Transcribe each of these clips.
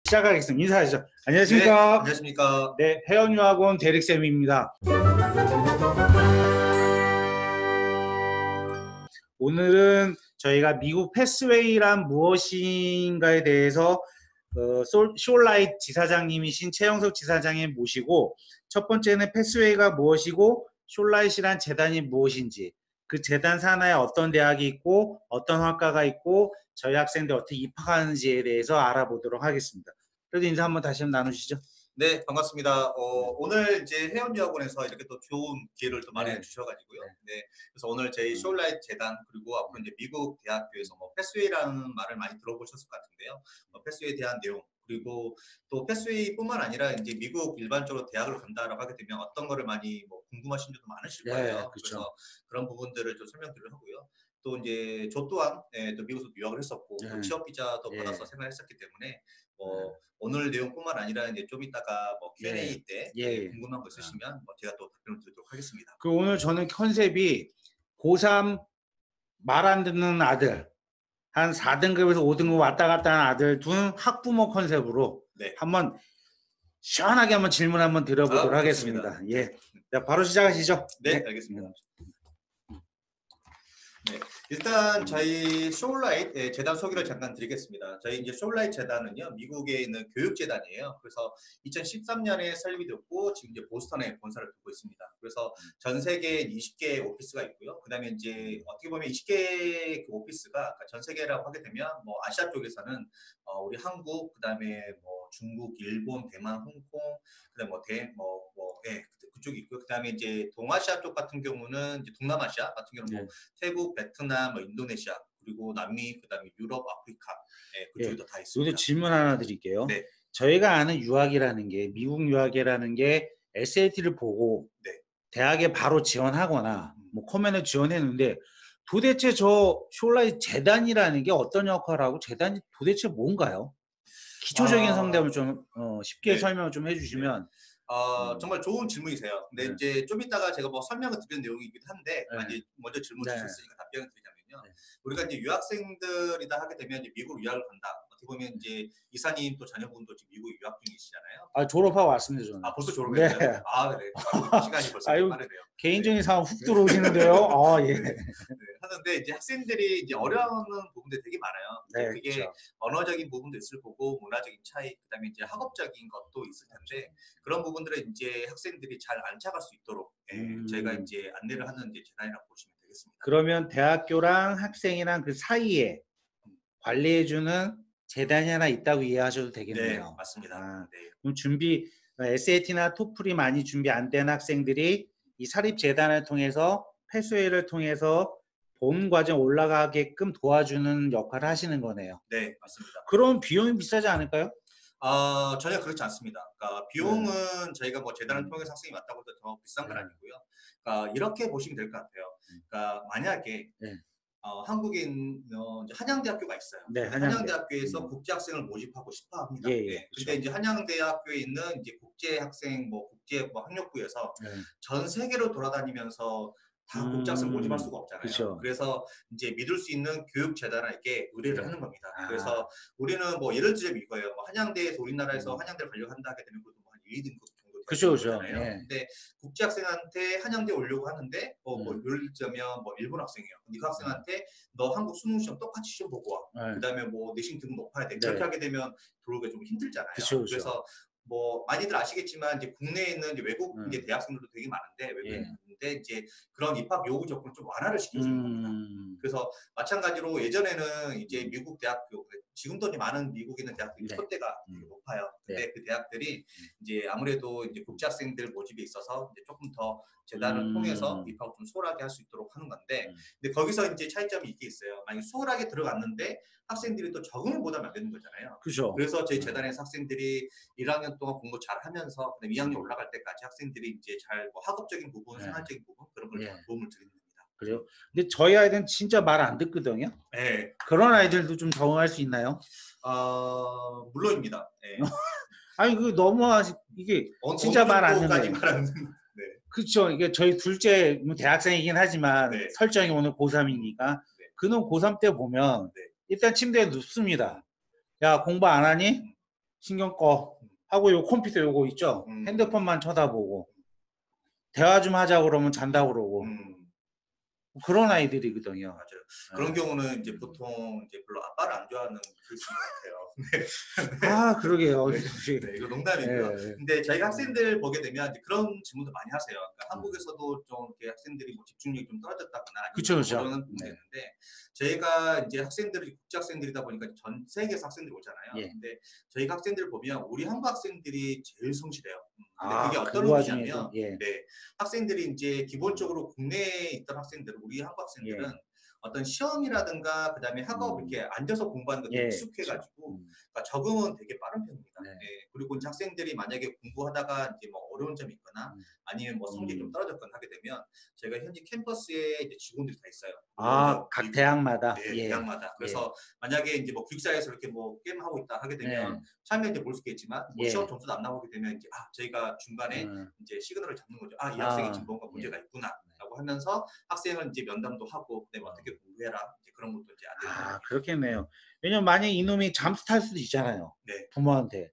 시작하겠습니다. 인사하시죠. 네, 안녕하십니까? 안녕하십니까? 네, 해연유학원 대릭쌤입니다. 오늘은 저희가 미국 패스웨이란 무엇인가에 대해서 쇼라이트 지사장님이신 최영석 지사장님 모시고, 첫 번째는 패스웨이가 무엇이고 쇼라이트란 재단이 무엇인지, 그 재단 산하에 어떤 대학이 있고 어떤 학과가 있고 저희 학생들 어떻게 입학하는지에 대해서 알아보도록 하겠습니다. 그래도 인사 한번 다시 나누시죠. 네, 반갑습니다. 오늘 이제 해연유학원에서 이렇게 또 좋은 기회를 또 마련해 주셔가지고요. 네, 그래서 오늘 저희 쇼라이트 재단 그리고 앞으로 이제 미국 대학교에서 뭐 패스웨이라는 말을 많이 들어보셨을 것 같은데요. 패스웨이에 대한 내용 그리고 또 패스웨이뿐만 아니라 이제 미국 일반적으로 대학을 간다라고 하게 되면 어떤 거를 많이 뭐 궁금하신 분도 많으실 거예요. 그렇죠. 그래서 그런 부분들을 좀 설명드리려 하고요. 또 이제 저 또한 또 미국에서 유학을 했었고 또 취업 비자도 받아서 생활했었기 때문에 오늘 내용뿐만 아니라 이제 좀 이따가 뭐 Q&A 때 궁금한 거 있으시면 뭐 제가 또 답변을 드리도록 하겠습니다. 그 오늘 저는 컨셉이 고3 말 안 듣는 아들, 한 4등급에서 5등급 왔다 갔다 하는 아들 둔 학부모 컨셉으로 한번 시원하게 한번 질문 한번 드려보도록 하겠습니다. 예, 자, 바로 시작하시죠. 네, 알겠습니다. 네, 일단 저희 쇼라이트 재단 소개를 잠깐 드리겠습니다. 저희 이제 쇼라이트 재단은요, 미국에 있는 교육재단이에요. 그래서 2013년에 설립이 됐고 지금 이제 보스턴에 본사를 두고 있습니다. 그래서 전 세계에 20개 오피스가 있고요. 그다음에 이제 어떻게 보면 20개 그 오피스가 전 세계라고 하게 되면 뭐 아시아 쪽에서는 우리 한국, 그다음에 뭐 중국, 일본, 대만, 홍콩, 그다음에 그쪽이 있고요. 그다음에 이제 동아시아 쪽 같은 경우는 이제 동남아시아 같은 경우는 뭐 태국, 베트남, 뭐 인도네시아, 그리고 남미, 그다음에 유럽, 아프리카, 그쪽도 다 있습니다. 여기서 질문 하나 드릴게요. 네. 저희가 아는 유학이라는 게, 미국 유학이라는 게 SAT를 보고 대학에 바로 지원하거나 뭐 커맨을 지원했는데, 도대체 저 쇼라이트 재단이라는 게 어떤 역할을 하고 재단이 도대체 뭔가요? 기초적인 상담을 좀 쉽게 설명을 좀 해주시면. 정말 좋은 질문이세요. 근데 이제 좀 이따가 제가 뭐 설명을 드리는 내용이기도 한데 이제 먼저 질문 주셨으니까 답변을 드리자면요. 우리가 이제 유학생들이다 하게 되면 이제 미국 유학을 간다. 어떻게 보면 이제 이사님 또 자녀분도 지금 미국 유학 중이시잖아요. 졸업하고 왔습니다, 저는. 벌써 졸업했어요? 네. 네. 시간이 벌써 빠르네요. 개인적인 상황 훅 들어오시는데요. 예. 하는데 이제 학생들이 이제 어려워하는 부분들이 되게 많아요. 그게 그렇죠. 언어적인 부분도 있을 거고 문화적인 차이, 그다음에 이제 학업적인 것도 있을 텐데 그런 부분들을 이제 학생들이 잘 안착할 수 있도록 저희가 이제 안내를 하는 이제 재단이라고 보시면 되겠습니다. 그러면 대학교랑 학생이랑 그 사이에 관리해주는 재단이 하나 있다고 이해하셔도 되겠네요. 네, 맞습니다. 그럼 SAT나 토플이 많이 준비 안 된 학생들이 이 사립 재단을 통해서 패스웨이를 통해서 본 과정 올라가게끔 도와주는 역할을 하시는 거네요. 네, 맞습니다. 그럼 비용이 비싸지 않을까요? 전혀 그렇지 않습니다. 그러니까 비용은 저희가 뭐 재단을 통해서 학생이 왔다고 해서 더 비싼 건 아니고요. 그러니까 이렇게 보시면 될 것 같아요. 그러니까 만약에 한국에 있는 한양대학교가 있어요. 한양대학교에서 국제학생을 모집하고 싶어 합니다. 근데 이제 한양대학교에 있는 이제 국제학생 국제 학력부에서 전 세계로 돌아다니면서 다 국제학생 모집할 수가 없잖아요. 그래서 이제 믿을 수 있는 교육재단에게 의뢰를 하는 겁니다. 그래서 우리는 뭐 예를 들자면 이거예요. 뭐 한양대에서 우리나라에서 한양대를 가려고 한다 하게 되면 그것도 한 1, 2등급 정도 되잖아요. 근데 국제학생한테 한양대 오려고 하는데 예를 들자면 뭐 일본 학생이에요. 근데 그 학생한테 너 한국 수능 시험 똑같이 시험 보고 와. 그다음에 뭐 내신 등급 높아야 돼. 그렇게 하게 되면 들어오기가 좀 힘들잖아요. 그래서 뭐 많이들 아시겠지만 이제 국내에 있는 이제 외국 이제 대학생들도 되게 많은데 외국인데 이제 그런 입학 요구 조건을 좀 완화를 시켜주는 겁니다. 그래서 마찬가지로 예전에는 이제 미국 대학교, 지금도 많은 미국에 있는 대학들이 콧대가 되게 높아요. 근데 그 대학들이 이제 아무래도 이제 국제학생들 모집에 있어서 이제 조금 더 재단을 통해서 입학을 좀 수월하게 할 수 있도록 하는 건데, 근데 거기서 이제 차이점이 이게 있어요. 만약 수월하게 들어갔는데 학생들이 또 적응을 못하면 안 되는 거잖아요. 그래서 저희 재단에서 학생들이 1학년 동안 공부 잘 하면서 그다음에 2학년 올라갈 때까지 학생들이 이제 잘 뭐 학업적인 부분, 생활적인 부분 그런 걸 도움을 드리는 겁니다. 그래요? 근데 저희 아이들은 진짜 말 안 듣거든요. 그런 아이들도 좀 적응할 수 있나요? 물론입니다. 아니 너무 이게 진짜 말 안 듣는. 그렇죠. 이게 저희 둘째 대학생이긴 하지만 설정이 오늘 고3이니까 그놈 고3 때 보면 일단 침대에 눕습니다. 야, 공부 안 하니? 신경 꺼 하고 요 컴퓨터 요거 있죠? 핸드폰만 쳐다보고 대화 좀 하자 그러면 잔다 그러고 그런 아이들이거든요. 맞아요. 그런 경우는 이제 보통 이제 별로 아빠를 안 좋아하는 케이스인 것 같아요. 네. 아, 그러게요. 네. 네, 이거 농담이고요. 예. 근데 저희가 학생들 보게 되면 이제 그런 질문도 많이 하세요. 그러니까 한국에서도 좀 이렇게 학생들이 뭐 집중력이 좀 떨어졌다거나 그쵸, 아니면 그쵸. 그런 부분이 있는데 저희가 이제 학생들이 국제 학생들이다 보니까 전 세계에서 학생들이 오잖아요. 예. 근데 저희가 학생들 보면 우리 한국 학생들이 제일 성실해요. 근데 그게 아, 어떤 그 와중에도 의미냐면 예. 네, 학생들이 이제 기본적으로 국내에 있던 학생들, 우리 한국 학생들은 어떤 시험이라든가 그다음에 학업 이렇게 앉아서 공부하는 것도 예, 익숙해가지고 그러니까 적응은 되게 빠른 편입니다. 네. 네. 그리고 이제 학생들이 만약에 공부하다가 이제 뭐 어려운 점이 있거나 아니면 뭐 성적이 좀 떨어졌거나 하게 되면 저희가 현지 캠퍼스에 이제 직원들이 다 있어요. 물론 아, 뭐 각 대학마다. 네, 예. 대학마다. 그래서 만약에 이제 뭐 기숙사에서 이렇게 뭐 게임 하고 있다 하게 되면 예. 처음에 이제 볼 수 있겠지만 뭐 예. 시험 점수도 안 나오게 되면 이제 저희가 중간에 이제 시그널을 잡는 거죠. 이 학생이 지금 뭔가 문제가 있구나라고 하면서 학생을 이제 면담도 하고 그다음에 어떻게 공부해라 이제 그런 것도 이제 안내를 합니다. 그렇겠네요. 왜냐면 만약에 이놈이 잠수 탈 수도 있잖아요. 네. 부모한테.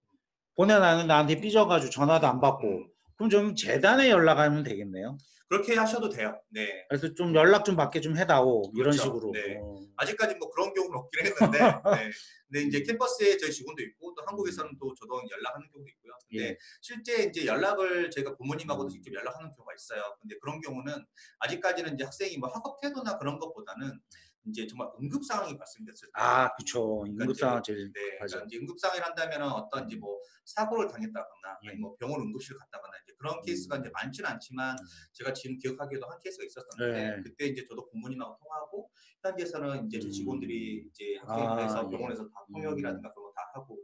보내놨는데 나한테 삐져가지고 전화도 안 받고. 그럼 좀 재단에 연락하면 되겠네요. 그렇게 하셔도 돼요. 네. 그래서 좀 연락 좀 받게 좀 해다오. 이런 그렇죠. 식으로. 네. 아직까지 뭐 그런 경우는 없긴 했는데, 네. 근데 이제 캠퍼스에 저희 직원도 있고 또 한국에서는 또 저도 연락하는 경우도 있고요. 근데 실제 이제 연락을 제가 부모님하고도 직접 연락하는 경우가 있어요. 근데 그런 경우는 아직까지는 이제 학생이 뭐 학업 태도나 그런 것보다는 이제 정말 응급 상황이 발생됐을 때. 그쵸. 그러니까 응급 상황 이제, 제일 네. 급하죠. 그러니까 이제 응급 상황을 한다면은 어떤 이제 뭐 사고를 당했다거나 아니면 뭐 병원 응급실 갔다거나 이제 그런 케이스가 이제 많지는 않지만 제가 지금 기억하기에도 한 케이스가 있었었는데 그때 이제 저도 부모님하고 통화하고 현지에서는 이제 제 직원들이 이제 학생에서 병원에서 다 통역이라든가 그런 거 다 하고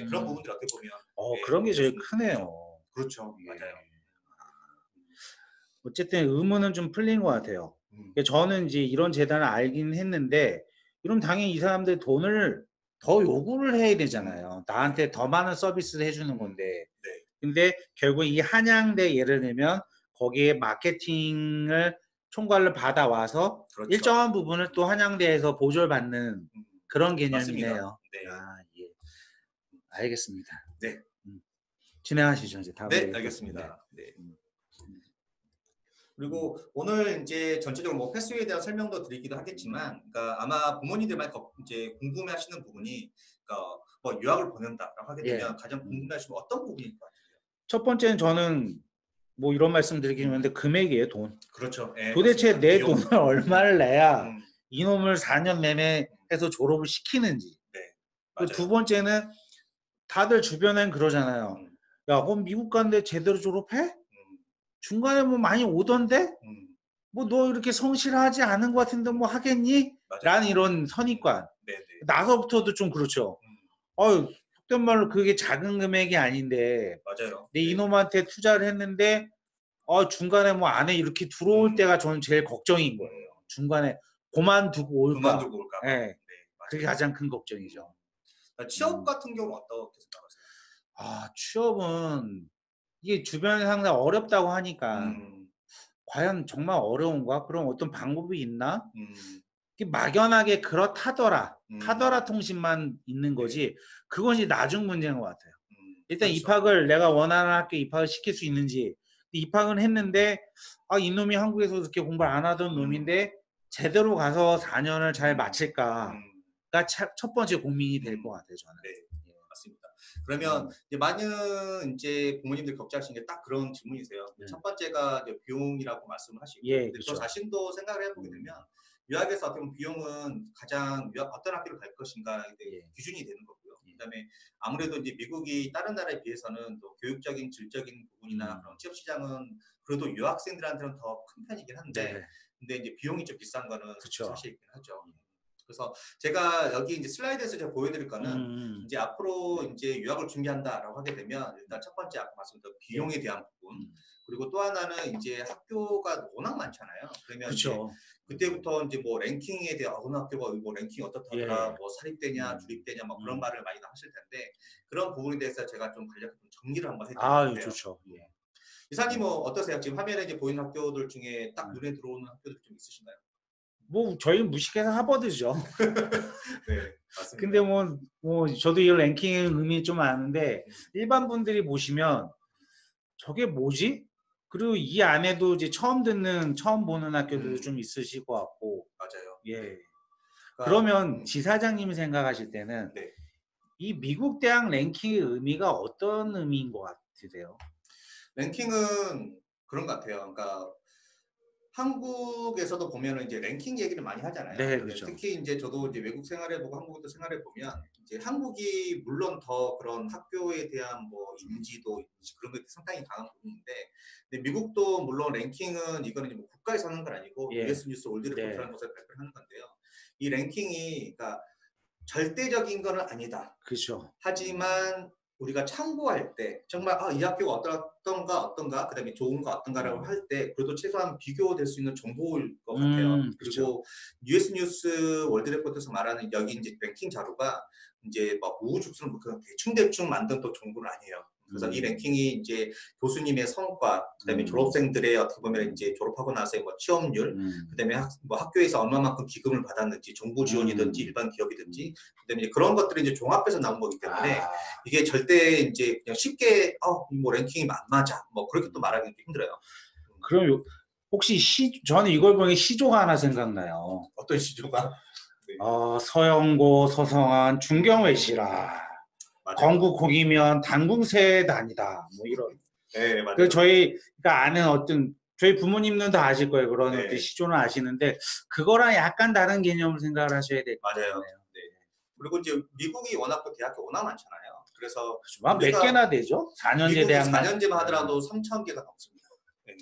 그런 부분들이 어떻게 보면 그런 게 제일 좋습니다. 크네요. 그렇죠. 맞아요. 어쨌든 의문은 좀 풀린 것 같아요. 저는 이제 이런 재단을 알긴 했는데 이러면 당연히 이 사람들 돈을 더 요구를 해야 되잖아요. 나한테 더 많은 서비스를 해주는 건데. 네. 근데 결국 이 한양대 예를 들면 거기에 마케팅을 총괄을 받아와서 그렇죠. 일정한 부분을 또 한양대에서 보조를 받는 그런 개념이네요. 맞습니다. 네. 예. 알겠습니다. 네. 진행하시죠. 이제 다음 네, 얘기 알겠습니다. 네. 그리고 오늘 이제 전체적으로 뭐 패스웨이에 대한 설명도 드리기도 하겠지만, 그러니까 아마 부모님들 많이 이제 궁금해하시는 부분이, 그러니까 뭐 유학을 보낸다라고 하게 되면 가장 궁금해하시면 어떤 부분일 것 같아요? 첫 번째는 저는 뭐 이런 말씀 드리긴 했는데 금액이에요, 돈. 그렇죠. 도대체 맞습니다. 내 비용. 돈을 얼마를 내야 이놈을 4년 내내 해서 졸업을 시키는지. 네. 두 맞아요. 번째는 다들 주변엔 그러잖아요. 야, 그럼 미국 갔는데 제대로 졸업해? 중간에 뭐 많이 오던데? 뭐 너 이렇게 성실하지 않은 것 같은데 뭐 하겠니? 맞아요. 라는 이런 선입관. 네네. 나서부터도 좀 그렇죠. 속된 말로 그게 작은 금액이 아닌데 맞아요. 내 이놈한테 투자를 했는데 중간에 뭐 안에 이렇게 들어올 때가 저는 제일 걱정인 거예요. 중간에 그만두고 올까. 그만두고 올까 봐. 예. 네, 그게 가장 큰 걱정이죠. 취업 같은 경우는 어떻게 생각하세요? 취업은 이게 주변에 상당히 어렵다고 하니까 과연 정말 어려운가? 그럼 어떤 방법이 있나? 이게 막연하게 그렇다더라. 하더라 통신만 있는 거지. 그것이 나중 문제인 것 같아요. 일단 그렇죠. 입학을 내가 원하는 학교에 입학을 시킬 수 있는지. 입학은 했는데 이놈이 한국에서 그렇게 공부를 안 하던 놈인데 제대로 가서 4년을 잘 마칠까가 첫 번째 고민이 될 것 같아요. 저는. 네, 맞습니다. 그러면 이제 많은 이제 부모님들 걱정하시는 게 딱 그런 질문이세요. 첫 번째가 이제 비용이라고 말씀을 하시고, 근데 저 자신도 생각을 해보게 되면 유학에서 어떻게 보면 비용은 가장 어떤 학교를 갈 것인가에 대해 기준이 되는 거고요. 그다음에 아무래도 이제 미국이 다른 나라에 비해서는 또 교육적인 질적인 부분이나 그런 취업 시장은 그래도 유학생들한테는 더 큰 편이긴 한데, 근데 이제 비용이 좀 비싼 거는 사실이긴 하죠. 그래서 제가 여기 이제 슬라이드에서 제가 보여드릴 거는 이제 앞으로 이제 유학을 준비한다라고 하게 되면 일단 첫 번째 아까 말씀드린 비용에 대한 부분, 그리고 또 하나는 이제 학교가 워낙 많잖아요. 그러면 이제 그때부터 이제 뭐 랭킹에 대한 어느 학교가 뭐 랭킹 어떻다더라, 뭐 사립대냐 주립대냐 뭐 그런 말을 많이 하실 텐데 그런 부분에 대해서 제가 좀 간략히 좀 정리를 한번 해드릴게요. 좋죠. 이사님 뭐 어떠세요? 지금 화면에 이제 보이는 학교들 중에 딱 눈에 들어오는 학교들 좀 있으신가요? 뭐 저희 무식해서 하버드죠. 네, 맞습니다. 근데 뭐 저도 이 랭킹의 의미 좀 아는데 일반 분들이 보시면 저게 뭐지? 그리고 이 안에도 이제 처음 보는 학교들도 좀 있으실 것 같고. 맞아요. 예. 그러니까, 그러면 지사장님이 생각하실 때는 네. 이 미국 대학 랭킹의 의미가 어떤 의미인 것 같으세요? 랭킹은 그런 것 같아요. 그러니까 한국에서도 보면은 이제 랭킹 얘기를 많이 하잖아요. 네, 네, 그렇죠. 특히 이제 저도 이제 외국 생활해보고 한국도 생활해보면 이제 한국이 물론 더 그런 학교에 대한 뭐 인지도 그런 게 상당히 강한 부분인데, 근데 미국도 물론 랭킹은 이거는 이제 뭐 국가에서 하는 건 아니고 예. US 뉴스 올드 네. 리포트라는 곳에서 발표를 하는 건데요. 이 랭킹이 그러니까 절대적인 거는 아니다. 그렇죠. 하지만 우리가 참고할 때 정말 이 학교가 어떤가 그다음에 좋은가 어떤가라고 할 때 그래도 최소한 비교될 수 있는 정보일 것 같아요. 그쵸. 그리고 US 뉴스 월드 레포트에서 말하는 여기 이제 랭킹 자료가 이제 막 우후죽순 그냥 대충 만든 또 정보는 아니에요. 그래서 이 랭킹이 이제 교수님의 성과, 그다음에 졸업생들의 어떻게 보면 이제 졸업하고 나서의 뭐 취업률, 그다음에 뭐 학교에서 얼마만큼 기금을 받았는지, 정부 지원이든지 일반 기업이든지, 그다음에 이제 그런 것들이 이제 종합해서 나온 거기 때문에 이게 절대 이제 그냥 쉽게 뭐 랭킹이 안 맞아, 뭐 그렇게 또 말하기 힘들어요. 그럼 혹시 저는 이걸 보니 시조가 하나 생각나요. 어떤 시조가? 네. 서영고, 서성한, 중경외 씨라. 건국혹이면 당궁새 다니다. 뭐 이런. 네, 맞아요. 그 저희가 아는 저희 부모님은 다 아실 거예요. 그런 네. 어떤 시조는 아시는데 그거랑 약간 다른 개념을 생각을 하셔야 될 것 맞아요. 같네요. 네. 그리고 이제 미국이 워낙 또 대학교 워낙 많잖아요. 그래서 몇 개나 되죠? 4년제 미국이 대학만 4년제만 하더라도 3,000개가 넘습니다. 네.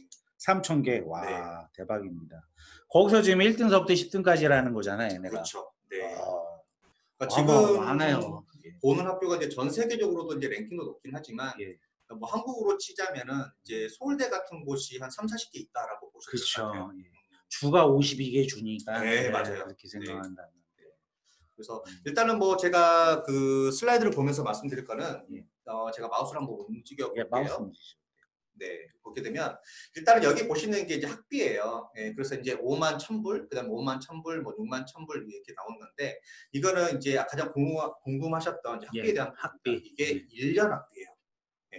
3,000개. 와, 네. 대박입니다. 거기서 지금 1등서부터 10등까지라는 거잖아요, 얘네가. 그렇죠. 네. 그러니까 지금 지금 하네요. 보는 학교가 이제 전 세계적으로도 이제 랭킹도 높긴 하지만 뭐 한국으로 치자면은 이제 서울대 같은 곳이 한 3, 40개 있다라고 보시면 될 것 같아요. 주가 52개 주니까 네, 맞아요. 그렇게 생각한다면. 그래서 일단은 뭐 제가 그 슬라이드를 보면서 말씀드릴 거는 제가 마우스를 한번 움직여 볼게요. 네, 보게 되면 일단은 여기 보시는 게 이제 학비예요. 그래서 이제 5만 1,000불, 그다음 5만 1,000불, 뭐 6만 1,000불 이렇게 나오는 건데 이거는 이제 가장 궁금하셨던 이제 학비에 대한 학비. 이게 1년 학비예요.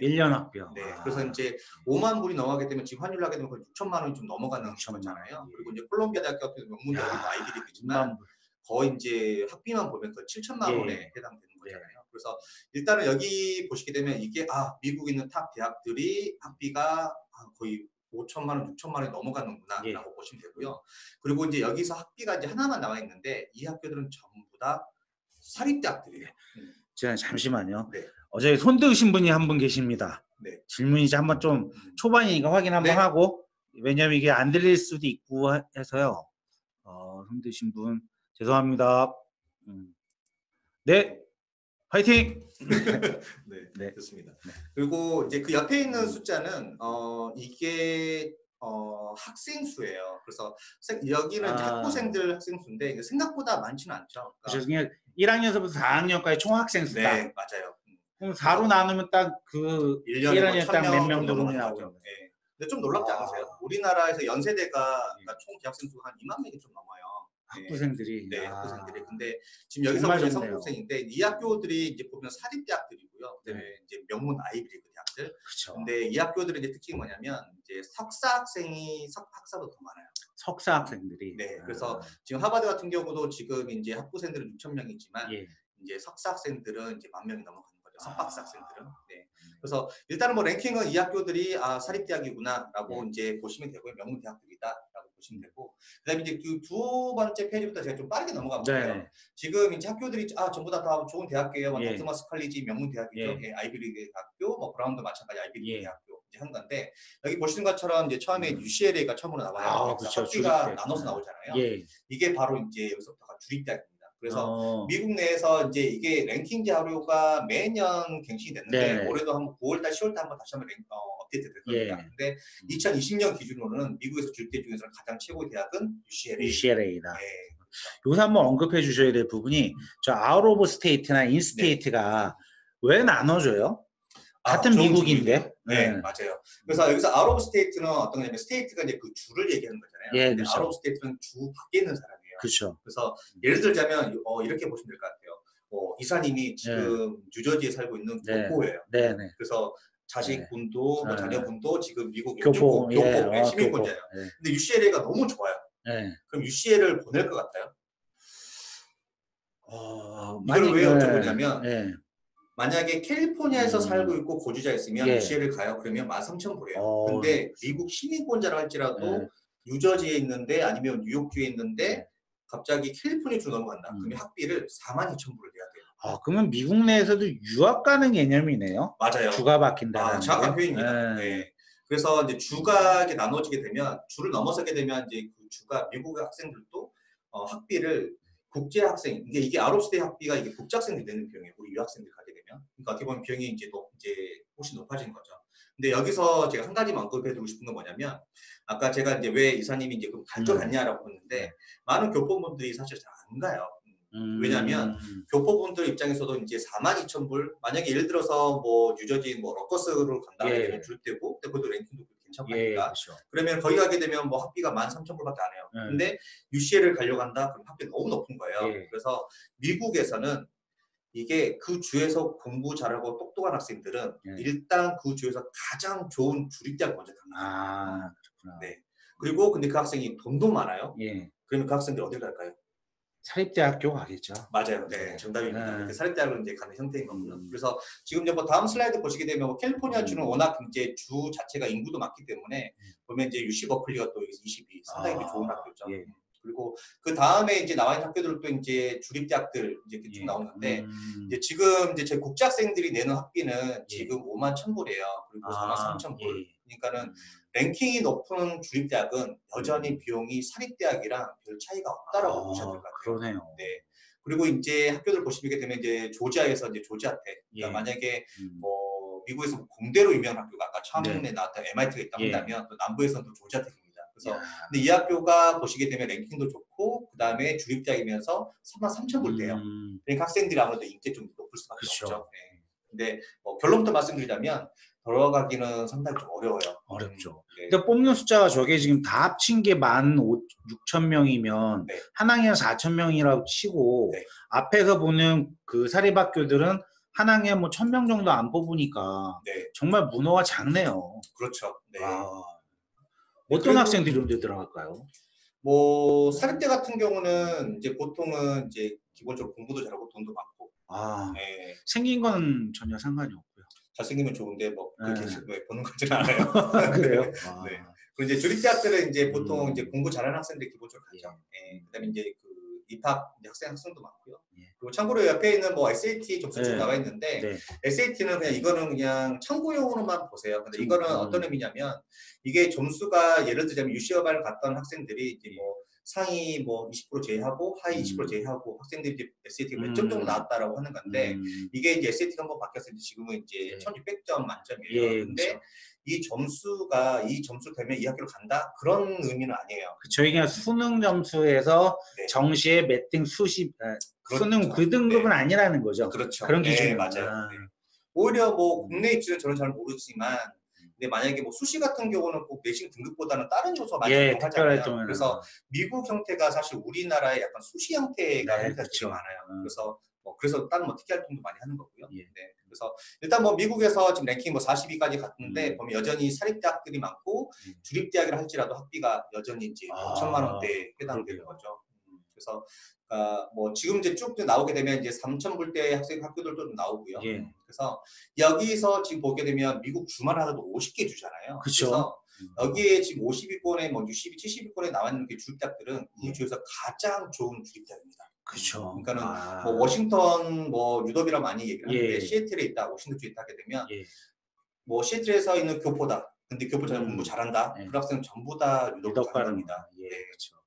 1년 학비요. 네, 그래서 이제 5만 불이 넘어가게 되면 지금 환율로 하게 되면 거의 6천만 원이 좀 넘어가는 거잖아요. 그리고 이제 콜롬비아 대학교 같은 명문대 여기도 아이비리그지만 거의 이제 학비만 보면 거의 7천만 원에 해당되는 거잖아요. 그래서 일단은 여기 보시게 되면 이게 미국에 있는 탑 대학들이 학비가 거의 5천만 원, 6천만 원이 넘어가는구나라고 보시면 되고요. 그리고 이제 여기서 학비가 이제 하나만 나와 있는데 이 학교들은 전부 다 사립대학들이에요. 제가 잠시만요. 어제 손 드신 분이 한 분 계십니다. 질문이 이제 한번 좀 초반이니까 확인 한번 하고, 왜냐면 이게 안 들릴 수도 있고 해서요. 손 드신 분 죄송합니다. 네, 화이팅! 네, 좋습니다. 그리고 이제 그 옆에 있는 숫자는 이게 학생 수예요. 그래서 여기는 이제 학부생들 학생 수인데 이게 생각보다 많지는 않죠. 그러니까 1학년서부터 4학년까지 총학생 수다. 네, 맞아요. 그럼 4로 나누면 딱 그 1학년 딱 몇 명 들어오는 나오죠. 근데 좀 놀랍지 않으세요? 우리나라에서 연세대가 그러니까 총 대학생 수가 한 2만 명이 좀 넘어요. 학부생들이. 네, 학부생들이. 근데 지금 여기서 보면 성북생인데 이 학교들이 이제 보면 사립대학들이고요. 그다음에 이제 명문 아이비리그 대학들. 근데 이 학교들의 이제 특징이 뭐냐면 이제 석사 학생이 학사도 더 많아요. 석사 학생들이. 네, 그래서 지금 하버드 같은 경우도 지금 이제 학부생들은 6,000명이지만 이제 석사 학생들은 이제 10,000명이 넘어가는 거죠. 석박사 학생들은. 네. 그래서 일단은 뭐 랭킹은 이 학교들이 사립대학이구나라고 이제 보시면 되고요. 명문 대학들이다라고 보시면 되고, 그다음에 이제 그 두 번째 페이지부터 제가 좀 빠르게 넘어가 볼게요. 지금 이제 학교들이 전부 다 좋은 대학교예요. 뭐 토마스 컬리지 명문 대학이죠. 아이비리그 학교, 뭐 브라운도 마찬가지 아이비리그 대학교 이제 한 건데 여기 보시는 것처럼 이제 처음에 UCLA가 처음으로 나와요. 그래서 학비가 나눠서 나오잖아요. 이게 바로 이제 여기서부터가 주립대학입니다. 그래서 미국 내에서 이제 이게 랭킹 자료가 매년 갱신이 됐는데 올해도 한번 9월달, 10월달 한번 다시 한번 업데이트 될 겁니다. 근데 2020년 기준으로는 미국에서 줄대 중에서는 가장 최고의 대학은 UCLA다. 여기서 한번 언급해 주셔야 될 부분이 저 아웃 오브 스테이트나 인스테이트가 왜 나눠줘요? 같은 미국인데. 네, 맞아요. 그래서 여기서 아웃 오브 스테이트는 어떤 거냐면 스테이트가 이제 그 주를 얘기하는 거잖아요. 근데 아웃 오브 스테이트는 주 밖에 있는 사람이에요. 그렇죠. 그래서 예를 들자면 이렇게 보시면 될 것 같아요. 이사님이 지금 뉴저지에 살고 있는 교포예요. 네네. 그래서 자식분도 뭐 자녀분도 지금 미국 교포, 교포 시민권자예요. 근데 UCLA가 너무 좋아요. 그럼 UCLA를 보낼 것 같아요? 이걸 왜 여쭤보냐면 만약에 캘리포니아에서 살고 있고 거주자였으면 UCLA를 가요. 그러면 13,000불이에요. 근데 미국 시민권자라 할지라도 뉴저지에 있는데 아니면 뉴욕주에 있는데 갑자기 캘리포니아주로 넘어간다. 그러면 학비를 42,000불을 내야 돼요. 그러면 미국 내에서도 유학 가는 개념이네요. 맞아요. 주가 바뀐다는 정확한 표현입니다. 그래서 이제 주가 이렇게 나눠지게 되면 주를 넘어서게 되면 이제 그 주가 미국의 학생들도 학비를 국제 학생 이게 아웃오브 학비가 이게 국제 학생들이 내는 비용이에요. 우리 유학생들 가게 되면 그러니까 어떻게 보면 비용이 이제 훨씬 높아지는 거죠. 근데 여기서 제가 한 가지만 언급해드리고 싶은 건 뭐냐면 아까 제가 이제 왜 이사님이 이제 그럼 갈 줄 갔냐라고 했는데 많은 교포분들이 사실 잘 안 가요. 왜냐하면 교포분들 입장에서도 이제 42,000불 만약에 예를 들어서 뭐 뉴저지 뭐 러커스를 간다 하면 줄 때고 그것도 랭킹도 괜찮고 하니까 그렇죠. 그러면 거기 가게 되면 뭐 학비가 13,000불밖에 안 해요. 근데 UCLA를 가려고 한다 그럼 학비가 너무 높은 거예요. 그래서 미국에서는 이게 그 주에서 공부 잘하고 똑똑한 학생들은 일단 그 주에서 가장 좋은 주립대학 먼저 갑니다. 네. 그리고 근데 그 학생이 돈도 많아요. 그러면 그 학생들 어딜 갈까요? 사립대학교 가겠죠. 맞아요. 네, 정답입니다. 사립대학으로 이제 가는 형태인 거고요. 그래서 지금 이제 뭐 다음 슬라이드 보시게 되면 뭐 캘리포니아 주는 워낙 이제 주 자체가 인구도 많기 때문에 보면 이제 UC 버클리가 또 22 상당히 좋은 학교죠. 그리고 그 다음에 이제 나와 있는 학교들도 이제 주립대학들 이제 쭉 나오는데 이제 지금 이제 제 국제학생들이 내는 학비는 지금 51,000불이에요. 그리고 43,000불. 그러니까는 랭킹이 높은 주립대학은 여전히 비용이 사립대학이랑 별 차이가 없다라고 보셔야 될 것 같아요. 그러네요. 네. 그리고 이제 학교들 보시게 되면 이제 조지아에서 이제 조지아텍. 그러니까 만약에 뭐 미국에서 공대로 유명한 학교가 아까 처음에 나왔던 MIT가 있다고 한다면 또 남부에서는 또 조지아텍입니다. 그래서 근데 이 학교가 보시게 되면 랭킹도 좋고 그 다음에 주립대학이면서 43,000불 돼요. 그러니까 학생들이 아무래도 인기 좀 높을 수밖에 없죠. 근데 결론부터 말씀드리자면 들어가기는 상당히 좀 어려워요. 어렵죠. 근데 뽑는 숫자가 저게 지금 다 합친 게 16,000명이면 한 학년 4,000명이라고 치고 앞에서 보는 그 사립학교들은 한 학년 뭐 1,000명 정도 안 뽑으니까 정말 문호가 작네요. 그렇죠. 어떤 학생들이 이런 데 들어갈까요? 뭐 사립대 같은 경우는 이제 보통은 이제 기본적으로 공부도 잘하고 돈도 많고 생긴 건 전혀 상관이 없고요. 잘생기면 좋은데 뭐 그렇게 보는 거지는 않아요. 그래요? 그리고 이제 주립대학들은 이제 보통 이제 공부 잘하는 학생들이 기본적으로 가죠. 그다음에 이제 그 입학 학생도 많고요. 그리고 참고로 옆에 있는 뭐 SAT 점수 쭉 나와 있는데 SAT는 그냥 이거는 그냥 참고용으로만 보세요. 근데 이거는 어떤 의미냐면 이게 점수가 예를 들자면 UCLA를 갔던 학생들이 이제 뭐 상위 뭐 20% 제외하고 하위 20% 제외하고 학생들이 이제 SAT가 몇 점 정도 나왔다라고 하는 건데 이게 이제 SAT가 한번 바뀌었을 때 지금은 이제 1,600점 만점이에요. 근데 이 점수 되면 이 학교를 간다? 그런 의미는 아니에요. 저희 그냥 수능 점수에서 정시에 몇 등 수능 그 등급은 아니라는 거죠. 그렇죠. 그런 기준이 맞아요. 오히려 뭐 국내 입시는 저는 잘 모르지만 근데 만약에 뭐 수시 같은 경우는 꼭 내신 등급보다는 다른 요소가 많이 작용하잖아요. 그래서 미국 형태가 사실 우리나라의 약간 수시 형태가 되게 많아요. 그래서 다른 뭐 특이 활동도 많이 하는 거고요. 그래서 일단 뭐 미국에서 지금 랭킹 뭐 42까지 갔는데 보면 여전히 사립대학들이 많고 주립대학이라 할지라도 학비가 여전히 이제 5천만 원대에 해당되는 거죠. 그래서 뭐 지금 이제 쭉 나오게 되면 이제 3,000불대 학교들도 좀 나오고요. 그래서 여기서 지금 보게 되면 미국 주만 하나도 50개 주잖아요. 그래서 여기에 지금 50위권에 뭐 60위, 70위권에 나와 있는 게 주립대학들은 이 주에서 가장 좋은 주립대학입니다. 그렇죠. 그러니까는 뭐 워싱턴 뭐 유럽이라고 많이 얘기를 하는데 시애틀에 있다, 워싱턴주에 있다 하게 되면 뭐 시애틀에서 있는 교포다. 근데 교포자는 공부 잘한다. 그 학생은 전부 다 유럽으로 가는 겁니다. 그렇죠.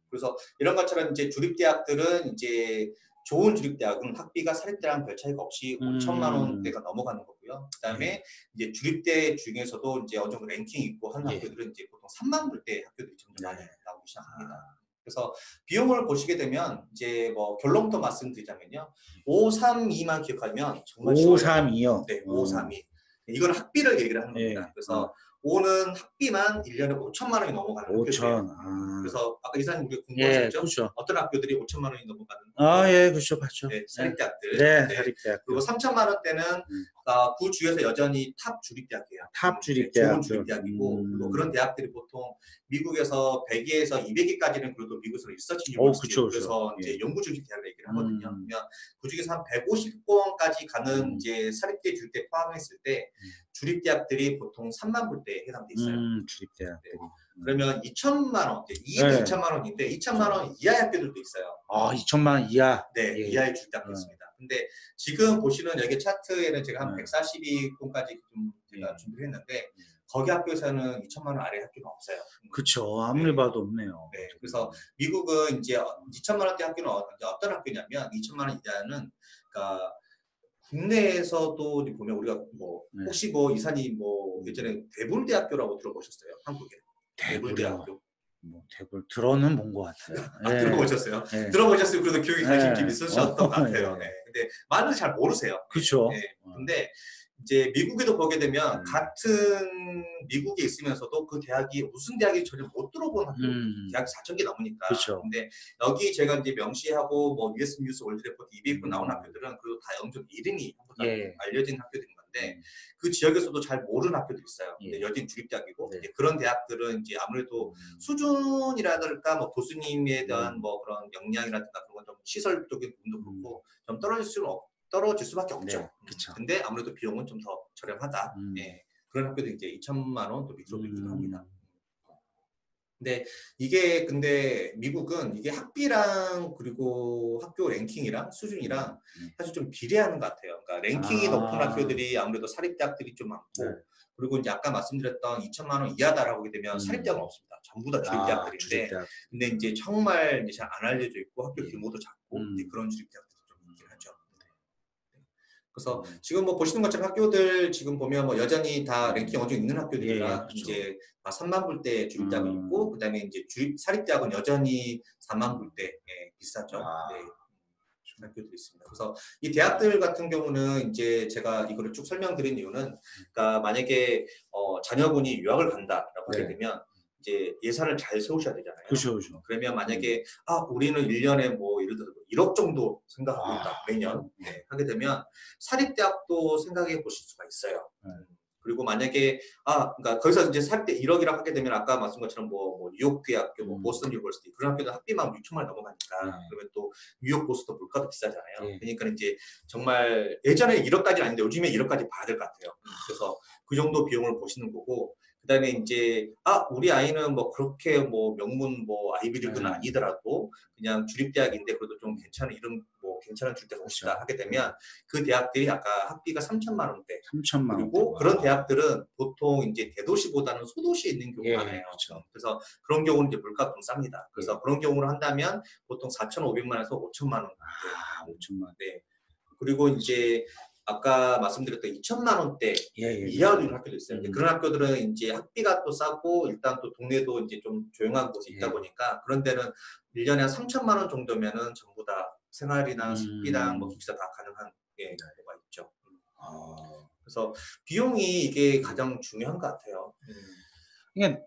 그래서 이런 것처럼 이제 주립대학들은 이제 좋은 주립대학은 학비가 사립대랑 별 차이가 없이 5천만 원대가 넘어가는 거고요. 그다음에 이제 주립대 중에서도 이제 어느 정도 랭킹이 있고 하는 학교들은 이제 보통 3만 불대 학교들이 점점 많이 나오기 시작합니다. 그래서 비용을 보시게 되면 이제 뭐 결론부터 말씀드리자면요. 532만 기억하면 정말 쉬워요. 532요? 네, 532. 이건 학비를 얘기를 하는 겁니다. 그래서 오는 학비만 1년에 5천만 원이 넘어가는 학교예요. 그래서 아까 이사님 우리 궁금하셨죠? 그렇죠. 어떤 학교들이 5천만 원이 넘어가는? 그렇죠, 봤죠. 네, 사립대학들. 네, 사립대학. 그리고 3천만 원대는 그 주에서 여전히 탑 주립대학이에요. 탑 주립대학. 좋은 주립대학이고 그리고 그런 대학들이 보통 미국에서 100위에서 200위까지는 그래도 미국에서 리서치 유니버시티 그래서 이제 연구 중심 대학을 얘기를 하거든요. 그러면 그 중에서 한 150권까지 가는 이제 사립대 주립대 포함했을 때 주립대학들이 보통 3만 불대에 해당돼 있어요. 주립대학들이. 그러면 2천만 원, 이익이 2천만 원인데 2천만 원 이하의 학교들도 있어요. 2천만 원 이하? 네, 이하의 주립대학도 있습니다. 근데 지금 보시는 여기 차트에는 제가 한 142곳까지 좀 제가 준비를 했는데 거기 학교에서는 2천만 원 아래 학교는 없어요. 그렇죠. 아무리 봐도 없네요. 네, 그래서 미국은 이제 2천만 원대 학교는 어떤 학교냐면 2천만 원 이하는 그러니까 국내에서도 보면 우리가 뭐 혹시 뭐 이사님 뭐 예전에 대불대학교라고 들어보셨어요? 한국에 대불대학교. 대불 들어는 본 것 같아요. 들어보셨어요? 들어보셨어요? 그래도 교육에 관심이 좀 있으셨던 것 같아요. 근데 많은 잘 모르세요. 그렇죠. 근데 이제 미국에도 보게 되면 같은 미국에 있으면서도 그 대학이 무슨 대학인지 전혀 못 들어본 학교, 대학이 4천 개 넘으니까. 그쵸. 근데 여기 제가 이제 명시하고 뭐 US 뉴스 월드 레포트 200분 나온 학교들은 그리고 다 영적 이름이 알려진 학교들인 건데 그 지역에서도 잘 모르는 학교들이 있어요. 근데 여진 주립대학이고 이제 그런 대학들은 이제 아무래도 수준이라든가 뭐 교수님에 대한 뭐 그런 역량이라든가 그런 좀 시설적인 부분도 그렇고 좀 떨어질 수밖에 없죠. 근데 아무래도 비용은 좀 더 저렴하다. 그런 학교도 이제 2천만 원 또 밑으로도 있기도 합니다. 근데 미국은 이게 학비랑 그리고 학교 랭킹이랑 수준이랑 사실 좀 비례하는 것 같아요. 그러니까 랭킹이 높은 학교들이 아무래도 사립대학들이 좀 많고 그리고 이제 아까 말씀드렸던 2천만 원 이하다라고 하게 되면 사립대학은 없습니다. 전부 다 주립대학들인데 근데 이제 정말 이제 잘 안 알려져 있고 학교 규모도 작고 그런 주립대학들이 좀 있긴 하죠. 그래서 지금 뭐 보시는 것처럼 학교들 지금 보면 뭐 여전히 다 랭킹 어느 정도 있는 학교들이라 이제 3만 불대 주립대학은 있고 그다음에 이제 사립대학은 여전히 4만 불대 비싸죠. 학교들이 있습니다. 그래서 이 대학들 같은 경우는 이제 제가 이거를 쭉 설명드린 이유는 그러니까 만약에 자녀분이 유학을 간다라고 하게 되면 이제 예산을 잘 세우셔야 되잖아요. 그렇죠. 그러면 만약에 우리는 1년에 뭐 예를 들어서 1억 정도 생각하고 있다. 매년 하게 되면 사립대학도 생각해 보실 수가 있어요. 그리고 만약에 그러니까 거기서 이제 사립대 1억이라고 하게 되면 아까 말씀 것처럼 뭐 뉴욕 대학교, 뭐 보스턴 유니버시티 그런 학교도 학비만 6천만 원 넘어가니까 그러면 또 뉴욕 보스턴 물가도 비싸잖아요. 그러니까 이제 정말 예전에 1억까지는 아닌데 요즘에 1억까지 봐야 될 것 같아요. 그래서 그 정도 비용을 보시는 거고 그다음에 이제 우리 아이는 뭐 그렇게 뭐 명문 뭐 아이비리그는 아니더라도 그냥 주립대학인데 그래도 좀 괜찮은 이름 뭐 괜찮은 주립대 가고 싶다 하게 되면 그 대학들이 아까 학비가 3천만 원대. 그리고 그런 대학들은 보통 이제 대도시보다는 소도시에 있는 경우가 많아요. 그래서 그런 경우는 이제 물가가 좀 쌉니다. 그래서 그런 경우를 한다면 보통 4,500만 원에서 5천만 원. 5천만. 네. 그리고 이제 아까 말씀드렸던 2천만 원대 이하로 있는 학교도 있어요. 그런 학교들은 이제 학비가 또 싸고 일단 또 동네도 이제 좀 조용한 곳이 있다 보니까 그런 데는 1년에 한 3천만 원 정도면은 전부 다 생활이나 식비랑 뭐 기숙사 다 가능한 경우가 있죠. 그래서 비용이 이게 가장 중요한 것 같아요. 그러니까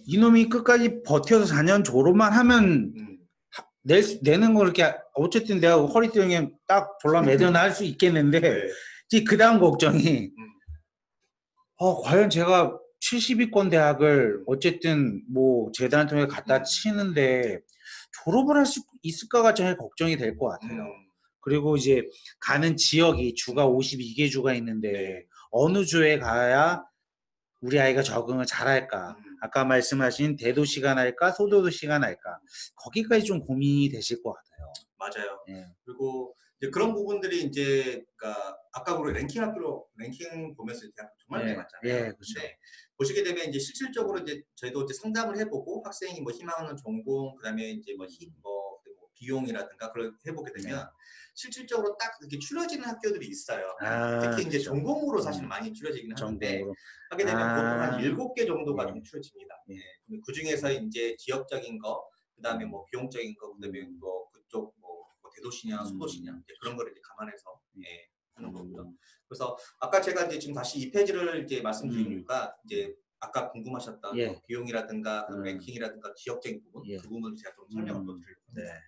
이놈이 끝까지 버텨서 4년 졸업만 하면 내는 거 이렇게 어쨌든 내가 허리띠에 딱 졸라 매드나 할 수 있겠는데 그 다음 걱정이 과연 제가 70위권 대학을 어쨌든 뭐 재단을 통해 갖다 치는데 졸업을 할 수 있을까가 제일 걱정이 될 것 같아요. 그리고 이제 가는 지역이 주가 52개 주가 있는데 어느 주에 가야 우리 아이가 적응을 잘할까? 아까 말씀하신 대도시가 날까 소도시가 날까? 거기까지 좀 고민이 되실 것 같아요. 맞아요. 그리고 이제 그런 부분들이 이제 그러니까 아까 우리 랭킹 보면서 대학 정말 많이 봤잖아요. 근데 보시게 되면 이제 실질적으로 이제 저희도 이제 상담을 해보고 학생이 뭐 희망하는 전공 그다음에 이제 뭐 비용이라든가 그걸 해보게 되면 실질적으로 딱 이렇게 추려지는 학교들이 있어요. 특히 이제 전공으로 사실 많이 추려지긴 하는데 하게 되면 보통 한 7개 정도가 좀 추려집니다. 그 중에서 이제 지역적인 거, 그다음에 뭐 비용적인 거, 그다음에 뭐 그쪽 뭐 대도시냐 소도시냐 그런 거를 이제 감안해서 하는 거고요. 그래서 아까 제가 이제 지금 다시 이 페이지를 이제 말씀드린 이유가 이제 아까 궁금하셨던 예. 비용이라든가 랭킹이라든가 지역적인 부분, 예. 그 부분을 제가 좀 설명을 또 드릴 겁니다. 네.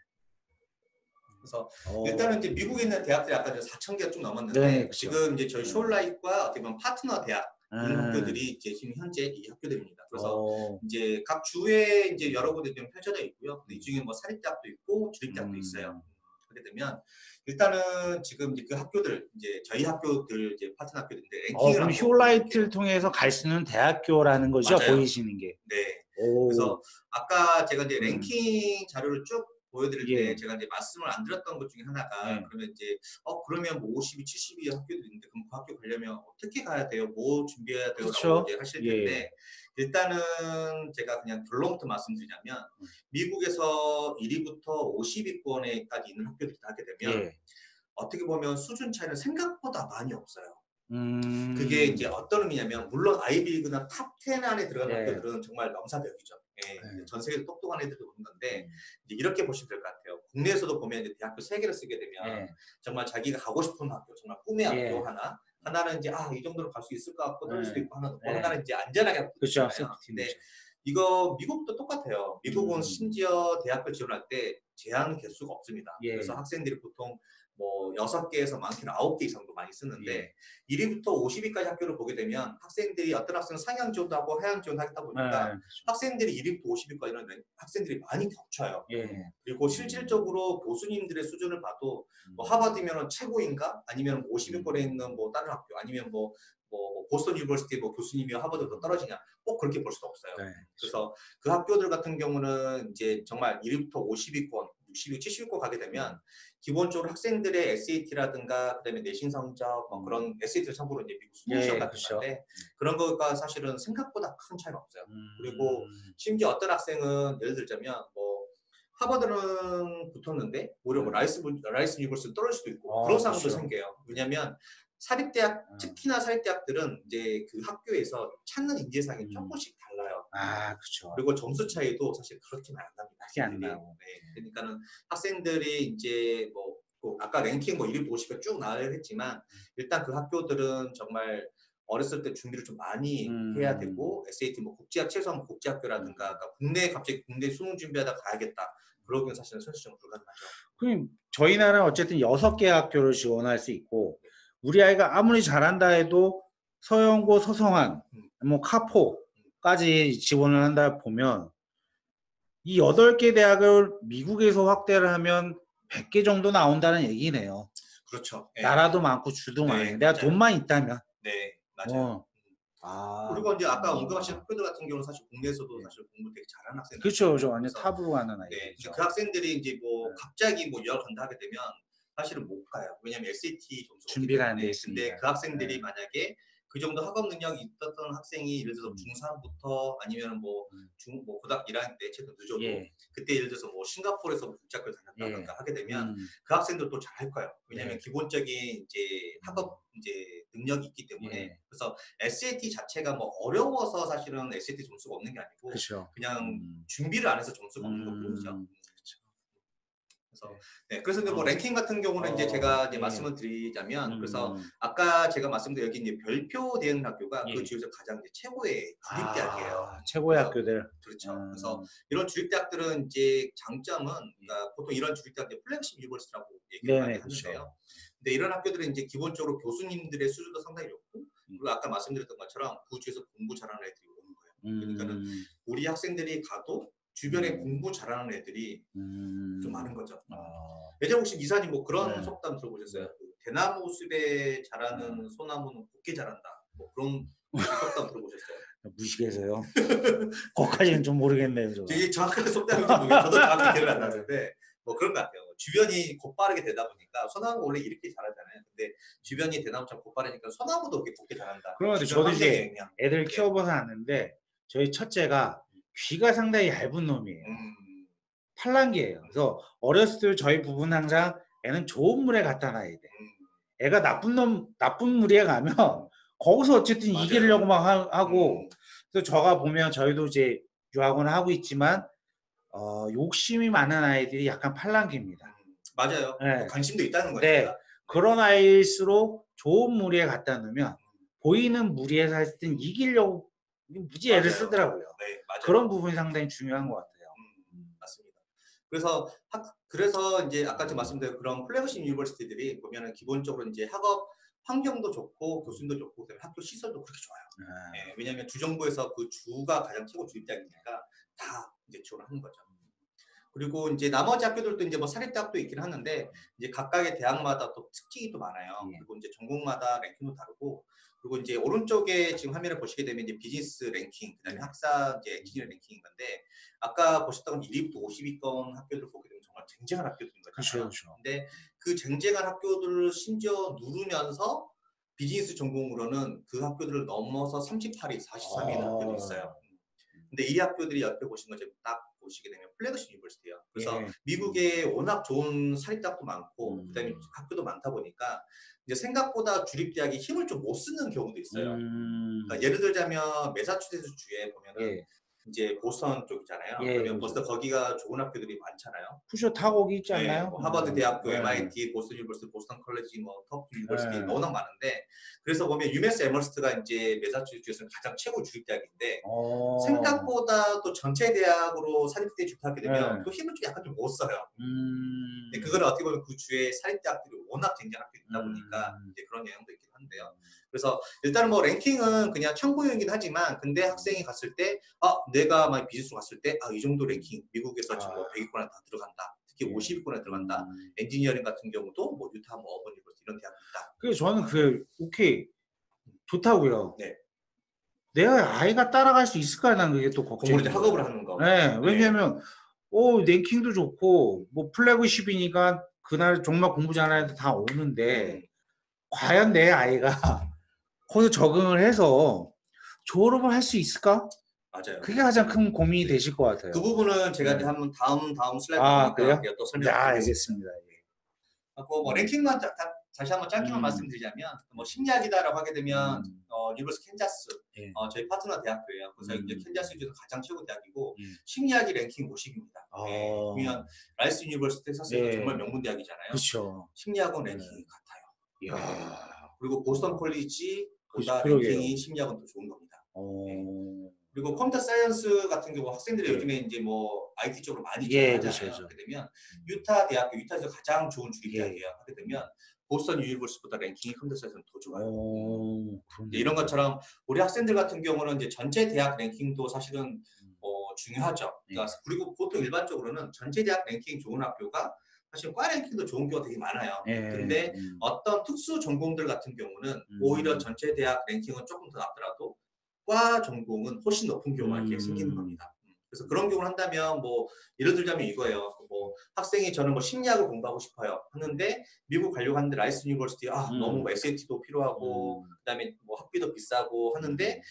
그래서 어. 일단은 이제 미국에 있는 대학들이 아까 4,000개가 좀 넘었는데 네, 그렇죠. 지금 이제 저희 숄라이트과 어떻게 보면 파트너 대학 이런 학교들이 이제 지금 현재 이 학교들입니다. 그래서 이제 각 주에 이제 여러 군데 좀 펼쳐져 있고요. 근데 이 중에 뭐 사립대학도 있고 주립대학도 있어요. 그렇게 되면 일단은 지금 이제 그 학교들 이제 저희 학교들 이제 파트너 학교들인데 랭킹을 그럼 한번 숄라이트를 통해서 갈 수 있는 대학교라는 거죠? 맞아요. 보이시는 게. 네. 오. 그래서 아까 제가 이제 랭킹 자료를 쭉 보여드릴 때 예. 제가 이제 말씀을 안 드렸던 것 중에 하나가 예. 그러면 이제 그러면 뭐 50위, 70위 학교도 있는데 그럼 그 학교 가려면 어떻게 가야 돼요? 뭐 준비해야 돼요? 그렇죠. 라고 이제 하실 텐데 예. 일단은 제가 그냥 결론부터 말씀드리자면 미국에서 1위부터 50위권에까지 있는 학교들이 하게 되면 예. 어떻게 보면 수준 차이는 생각보다 많이 없어요. 음. 그게 이제 어떤 의미냐면 물론 아이비리그나 탑 10 안에 들어가는 예. 학교들은 정말 넘사벽이죠. 예. 예. 전 세계에서 똑똑한 애들도 오는 건데 이제 이렇게 보시면 될 것 같아요. 국내에서도 보면 이제 대학교 3개를 쓰게 되면 예. 정말 자기가 가고 싶은 학교, 정말 꿈의 예. 학교 하나, 하나는 이제 이 정도로 갈 수 있을 것 같고 떨어질 수도 예. 있고 하나, 예. 하나는 이제 안전하게 하고 그렇죠. 있잖아요. 근데 이거 미국도 똑같아요. 미국은 심지어 대학교 지원할 때 제한 개수가 없습니다. 예. 그래서 학생들이 보통 뭐 6개에서 많게는 9개 이상도 많이 쓰는데 예. 1위부터 50위까지 학교를 보게 되면 학생들이 어떤 학생은 상향 지원도 하고 하향 지원도 하다 보니까 그렇죠. 학생들이 1위부터 50위까지는 학생들이 많이 겹쳐요. 예. 그리고 실질적으로 교수님들의 수준을 봐도 뭐 하버드면 최고인가 아니면 50위권에 있는 뭐 다른 학교 아니면 뭐 보스턴 유니버시티 뭐 교수님이 하버드보다 떨어지냐 꼭 그렇게 볼 수도 없어요. 네. 그래서 그 학교들 같은 경우는 이제 정말 1위부터 50위권, 60위, 70위권 가게 되면 기본적으로 학생들의 SAT라든가 그다음에 내신 성적 뭐 그런 SAT를 참고로 이제 미국 수능 시험 예, 같은 그렇죠. 건데 그런 것과 사실은 생각보다 큰 차이가 없어요. 그리고 심지어 어떤 학생은 예를 들자면 뭐 하버드는 붙었는데 오히려 뭐 라이스 유니버시티 떨어질 수도 있고 그런 상황도 그렇죠. 생겨요. 왜냐하면 사립대학 특히나 사립대학들은 이제 그 학교에서 찾는 인재상이 조금씩 달라요. 그렇죠. 그리고 점수 차이도 사실 그렇게 많이 안 납니다. 크게 안 나고. 네. 그러니까는 학생들이 이제 뭐 아까 랭킹 뭐 1위 50가 쭉 나와야 했지만 일단 그 학교들은 정말 어렸을 때 준비를 좀 많이 해야 되고 SAT 뭐 국제학 최소한 국제학교라든가 그러니까 국내 갑자기 국내 수능 준비하다 가야겠다. 그러기는 사실은 현실적으로 불가능하죠. 그럼 저희 나라는 어쨌든 6개 학교를 지원할 수 있고 우리 아이가 아무리 잘한다 해도 서영고, 서성한, 뭐 카포까지 지원을 한다 보면 이 8개 대학을 미국에서 확대를 하면 100개 정도 나온다는 얘기네요. 그렇죠. 나라도 많고 주도 많아요. 내가 맞아요. 돈만 있다면. 네, 맞아요. 그리고 이제 아까 언급하신 학교들 같은 경우는 사실 국내에서도 사실 공부 되게 잘하는 학생들. 그렇죠. 완전 탑으로 가는 아이들. 네, 그 학생들이 이제 뭐 갑자기 뭐 유학 간다 하게 되면 사실은 못 가요. 왜냐면 SAT 점수가 준비가 안 돼 있으니까. 근데 그 학생들이 만약에 그 정도 학업 능력이 있었던 학생이 예를 들어서 중3부터 아니면 뭐 고등학교 1학년 때 최소 늦어도 그때 예를 들어서 뭐 싱가포르에서 국제학교를 다녔다든가 하게 되면 그 학생들도 잘할 거예요. 왜냐면 기본적인 이제 학업 이제 능력이 있기 때문에 그래서 SAT 자체가 뭐 어려워서 사실은 SAT 점수가 없는 게 아니고 그냥 준비를 안 해서 점수가 없는 것 뿐이죠. 그래서 뭐 랭킹 같은 경우는 이제 제가 이제 말씀을 드리자면 그래서 아까 제가 말씀드린 여기 이제 별표 대응 학교가 그 지역에서 가장 이제 최고의 주립대학이에요. 최고의 학교들. 그렇죠. 그래서 이런 주립대학들은 이제 장점은 그러니까 보통 이런 주립대학들 플래그십 유니버시티라고 얘기를 많이 하는데요. 근데 이런 학교들은 이제 기본적으로 교수님들의 수준도 상당히 높고 그리고 아까 말씀드렸던 것처럼 그 주에서 공부 잘하는 애들이 오는 거예요. 그러니까는 우리 학생들이 가도 주변에 공부 잘하는 애들이 좀 많은 거죠. 예전 혹시 이사님 뭐 그런 속담 들어보셨어요? 그 대나무 숲에 자라는 소나무는 곱게 자란다. 뭐 그런 속담 들어보셨어요? 무식해서요. 거기까지는 좀 모르겠네요. 이게 정확한 속담인지 모르겠어요. 저도 정확히 기억이 안 나는데 뭐 그런 것 같아요. 주변이 곧바르게 되다 보니까 소나무 원래 이렇게 자라잖아요. 근데 주변이 대나무처럼 곧바르니까 소나무도 이렇게 곱게 자란다. 그런데 저도 이제 애들 키워봐서 아는데 저희 첫째가 귀가 상당히 얇은 놈이에요. 팔랑귀예요. 그래서 어렸을 때 저희 부부는 항상 애는 좋은 물에 갖다 놔야 돼. 애가 나쁜 물에 가면 거기서 어쨌든 이기려고 막 하고 그래서 저가 보면 저희도 이제 유학원을 하고 있지만 욕심이 많은 아이들이 약간 팔랑귀입니다. 맞아요. 뭐 관심도 있다는 거죠. 네. 그런 아이일수록 좋은 무리에 갖다 놓으면 보이는 무리에서 했을 땐 이기려고 무지 애를 쓰더라고요. 네, 맞아요. 그런 부분이 상당히 중요한 것 같아요. 맞습니다. 그래서 이제 아까 좀 말씀드린 그런 플래그십 유니버시티들이 보면은 기본적으로 이제 학업 환경도 좋고 교수님도 좋고 그다음에 학교 시설도 그렇게 좋아요. 예, 왜냐하면 주정부에서 그 주가 가장 최고 주립대학이니까 다 이제 지원을 하는 거죠. 그리고 이제 나머지 학교들도 이제 뭐 사립대학도 있긴 하는데 이제 각각의 대학마다 또 특징이 또 많아요. 그리고 이제 전공마다 랭킹도 다르고 그리고 이제 오른쪽에 지금 화면을 보시게 되면 이제 비즈니스 랭킹, 그다음에 학사 이제 엔지니어링 랭킹인 건데 아까 보셨던 1위부터 50위권 학교들 보게 되면 정말 쟁쟁한 학교들인 거잖아요. 그렇죠. 근데 그 쟁쟁한 학교들을 심지어 누르면서 비즈니스 전공으로는 그 학교들을 넘어서 38위, 43위 학교도 있어요. 근데 이 학교들이 옆에 보신 것처럼 딱 보시게 되면 플래그십 유니버시티예요. 그래서 미국에 워낙 좋은 사립대학도 많고 그다음에 학교도 많다 보니까 이제 생각보다 주립대학이 힘을 좀 못 쓰는 경우도 있어요. 그러니까 예를 들자면 매사추세츠 주에 보면은 이제 보스턴 쪽이잖아요. 그러면 보스턴 거기가 좋은 학교들이 많잖아요. 그죠, 다 거기 있지 않나요? 네, 뭐 하버드 대학교, MIT, 보스턴 유니버시티, 보스턴 컬리지, 뭐 터프 유니버시티 워낙 많은데 그래서 보면 유메스 에머스트가 이제 매사추세츠에서는 가장 최고 주립대학인데 생각보다 또 전체 대학으로 사립대에 주입하게 되면 그 힘을 좀 약간 좀 못 써요. 근데 그거는 어떻게 보면 그 주에 사립대학들이 워낙 쟁쟁한 학교가 있다 보니까 이제 그런 영향도 있긴 한데요. 그래서 일단은 뭐 랭킹은 그냥 참고용이긴 하지만 근데 학생이 갔을 때 내가 막 비즈니스 갔을 때 이 정도 랭킹 미국에서 지금 뭐 100위권에 다 들어간다. 특히 50위권에 들어간다. 엔지니어링 같은 경우도 뭐 유타, 뭐 어번 유니버시티 이런 대학이 있다. 그래서 저는 오케이 좋다고요. 네. 내가 아이가 따라갈 수 있을까? 난 그게 또 걱정이 돼요. 학업을 하는 거. 네, 왜냐면 랭킹도 좋고 뭐 플래그십이니까 그날 정말 공부 잘하는 애들 다 오는데 과연 내 아이가 거기서 적응을 해서 졸업을 할 수 있을까? 맞아요. 그게 가장 큰 고민이 되실 것 같아요. 그 부분은 제가 이제 한번 다음 슬라이드 또 설명드리겠습니다. 알겠습니다. 뭐 랭킹만 다시 한번 짧게만 말씀드리자면 뭐 심리학이다라고 하게 되면 유니버시티 캔자스 저희 파트너 대학교예요. 그래서 이제 캔자스 중에서 가장 최고 대학이고 심리학이 랭킹 50입니다. 그러면 라이스 유니버시티 텍사스가 정말 명문 대학이잖아요. 그렇죠. 심리학은 랭킹이 같아요. 그리고 보스턴 콜리지 보다 그러게요. 랭킹이 심리학은 더 좋은 겁니다. 그리고 컴퓨터 사이언스 같은 경우 학생들이 요즘에 이제 뭐 IT 쪽으로 많이 전하잖아요. 하게 되면 유타 대학교, 유타에서 가장 좋은 주립대학이에요. 하게 되면 보스턴 유니버시티보다 랭킹이 컴퓨터 사이언스는 더 좋아요. 이런 것처럼 우리 학생들 같은 경우는 이제 전체 대학 랭킹도 사실은 중요하죠. 그러니까 그리고 보통 일반적으로는 전체 대학 랭킹이 좋은 학교가 사실 과 랭킹도 좋은 경우가 되게 많아요. 근데 어떤 특수 전공들 같은 경우는 오히려 전체 대학 랭킹은 조금 더 낮더라도 과 전공은 훨씬 높은 경우가 이렇게 생기는 겁니다. 그래서 그런 경우를 한다면 뭐 예를 들자면 이거예요. 뭐 학생이 저는 뭐 심리학을 공부하고 싶어요 하는데 미국 가려고 하는데 라이스 유니버시티 너무 SAT도 필요하고 그다음에 뭐 학비도 비싸고 하는데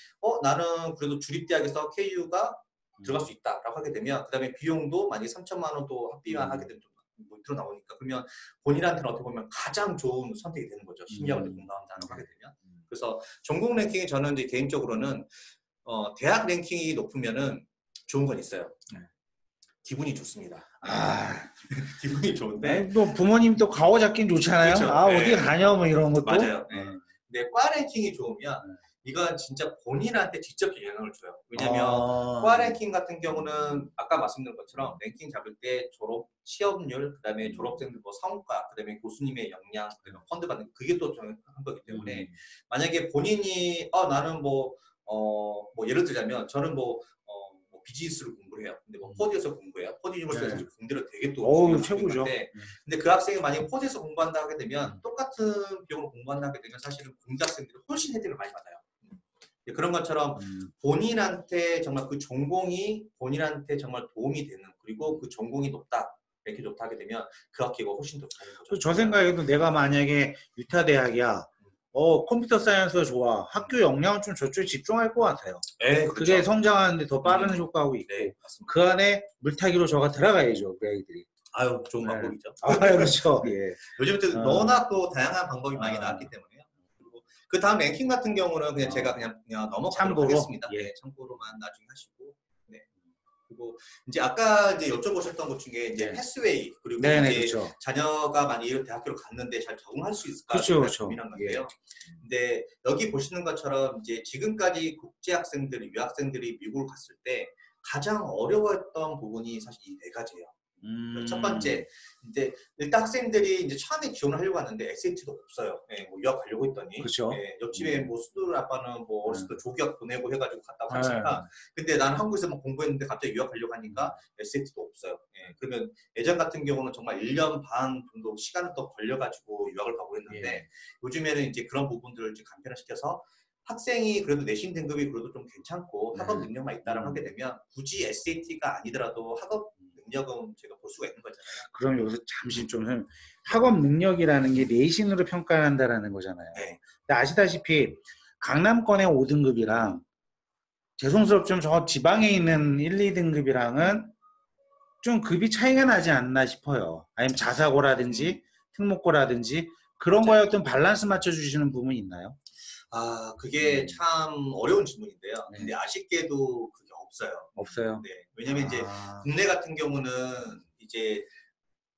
나는 그래도 주립대학에서 KU가 들어갈 수 있다라고 하게 되면 그다음에 비용도 만약에 3천만 원도 학비만 하게 되면 좀 밑으로 나오니까 그러면 본인한테는 어떻게 보면 가장 좋은 선택이 되는 거죠. 심리학을 공부한다고 하게 되면. 그래서 전공 랭킹이 저는 이제 개인적으로는 대학 랭킹이 높으면은 좋은 건 있어요. 기분이 좋습니다. 기분이 좋은데 또 부모님 또 가오 잡긴 좋잖아요. 그렇죠. 어디 가냐 뭐 이런 것도. 맞아요. 근데 과 랭킹이 좋으면 이건 진짜 본인한테 직접 영향을 줘요. 왜냐면 과 랭킹 같은 경우는 아까 말씀드린 것처럼 랭킹 잡을 때 졸업 시험률, 그다음에 졸업생들 뭐 성과, 그다음에 교수님의 역량, 그다음에 펀드 받는 그게 또 정확한 거기 때문에 만약에 본인이 나는 뭐 예를 들자면 저는 뭐 비즈니스를 공부를 해요. 근데 뭐 퍼디에서 공부해요. 퍼디 유니버시티에서 공대를 되게 또 최고죠. 근데 그 학생이 만약에 퍼디에서 공부한다 하게 되면 똑같은 비용으로 공부한다 하게 되면 사실은 공대 학생들이 훨씬 혜택을 많이 받아요. 그런 것처럼 본인한테 정말 그 전공이 본인한테 정말 도움이 되는 그리고 그 전공이 높다 이렇게 좋다 하게 되면 그 학기가 훨씬 더 좋은 거죠. 저 생각에도 내가 만약에 유타 대학이야 컴퓨터 사이언스가 좋아 학교 역량은 좀 저쪽에 집중할 것 같아요. 그렇죠. 그게 성장하는데 더 빠른 효과가 있고 그 안에 물타기로 저가 들어가야죠. 그 아이들이. 좋은 방법이죠. 그렇죠. 요즘 또 워낙 또 다양한 방법이 많이 나왔기 때문에. 그 다음 랭킹 같은 경우는 그냥 제가 그냥 넘어가도록 하겠습니다. 참고로만 나중에 하시고. 그리고 이제 아까 이제 여쭤보셨던 것 중에 이제 네. 패스웨이 그리고 네네, 이제 그렇죠. 자녀가 만약 이런 대학교를 갔는데 잘 적응할 수 있을까 그렇죠, 그래서 그렇죠. 고민한 예. 건데요. 근데 여기 보시는 것처럼 이제 지금까지 국제 학생들이 유학생들이 미국을 갔을 때 가장 어려웠던 부분이 사실 이 네 가지예요. 첫 번째, 이제 일단 학생들이 이제 처음에 지원을 하려고 하는데 SAT도 없어요. 예, 뭐 유학 가려고 했더니 그렇죠. 예, 옆집에 뭐 수들 아빠는 뭐 어렸을 때 조기학 보내고 해가지고 갔다고 네. 하니까 근데 나는 한국에서만 공부했는데 갑자기 유학 가려고 하니까 SAT도 없어요. 예, 그러면 예전 같은 경우는 정말 1년 반 정도 시간을 더 걸려가지고 유학을 가고 했는데 예. 요즘에는 이제 그런 부분들을 이제 간편화시켜서 학생이 그래도 내신 등급이 그래도 좀 괜찮고 학업 능력만 있다고 하게 되면 굳이 SAT가 아니더라도 학업 능력은 제가 볼 수가 있는 거잖아요. 그럼 여기서 잠시 좀 학업 능력이라는 게 내신으로 평가한다라는 거잖아요. 네. 근데 아시다시피 강남권의 5등급이랑 죄송스럽지만 저 지방에 있는 1, 2등급이랑은 좀 급이 차이가 나지 않나 싶어요. 아니면 자사고라든지 특목고라든지 그런 거에 어떤 밸런스 맞춰주시는 부분이 있나요? 아, 그게 참 어려운 질문인데요. 네. 근데 아쉽게도 그게 없어요. 없어요. 네. 왜냐면 이제 국내 같은 경우는 이제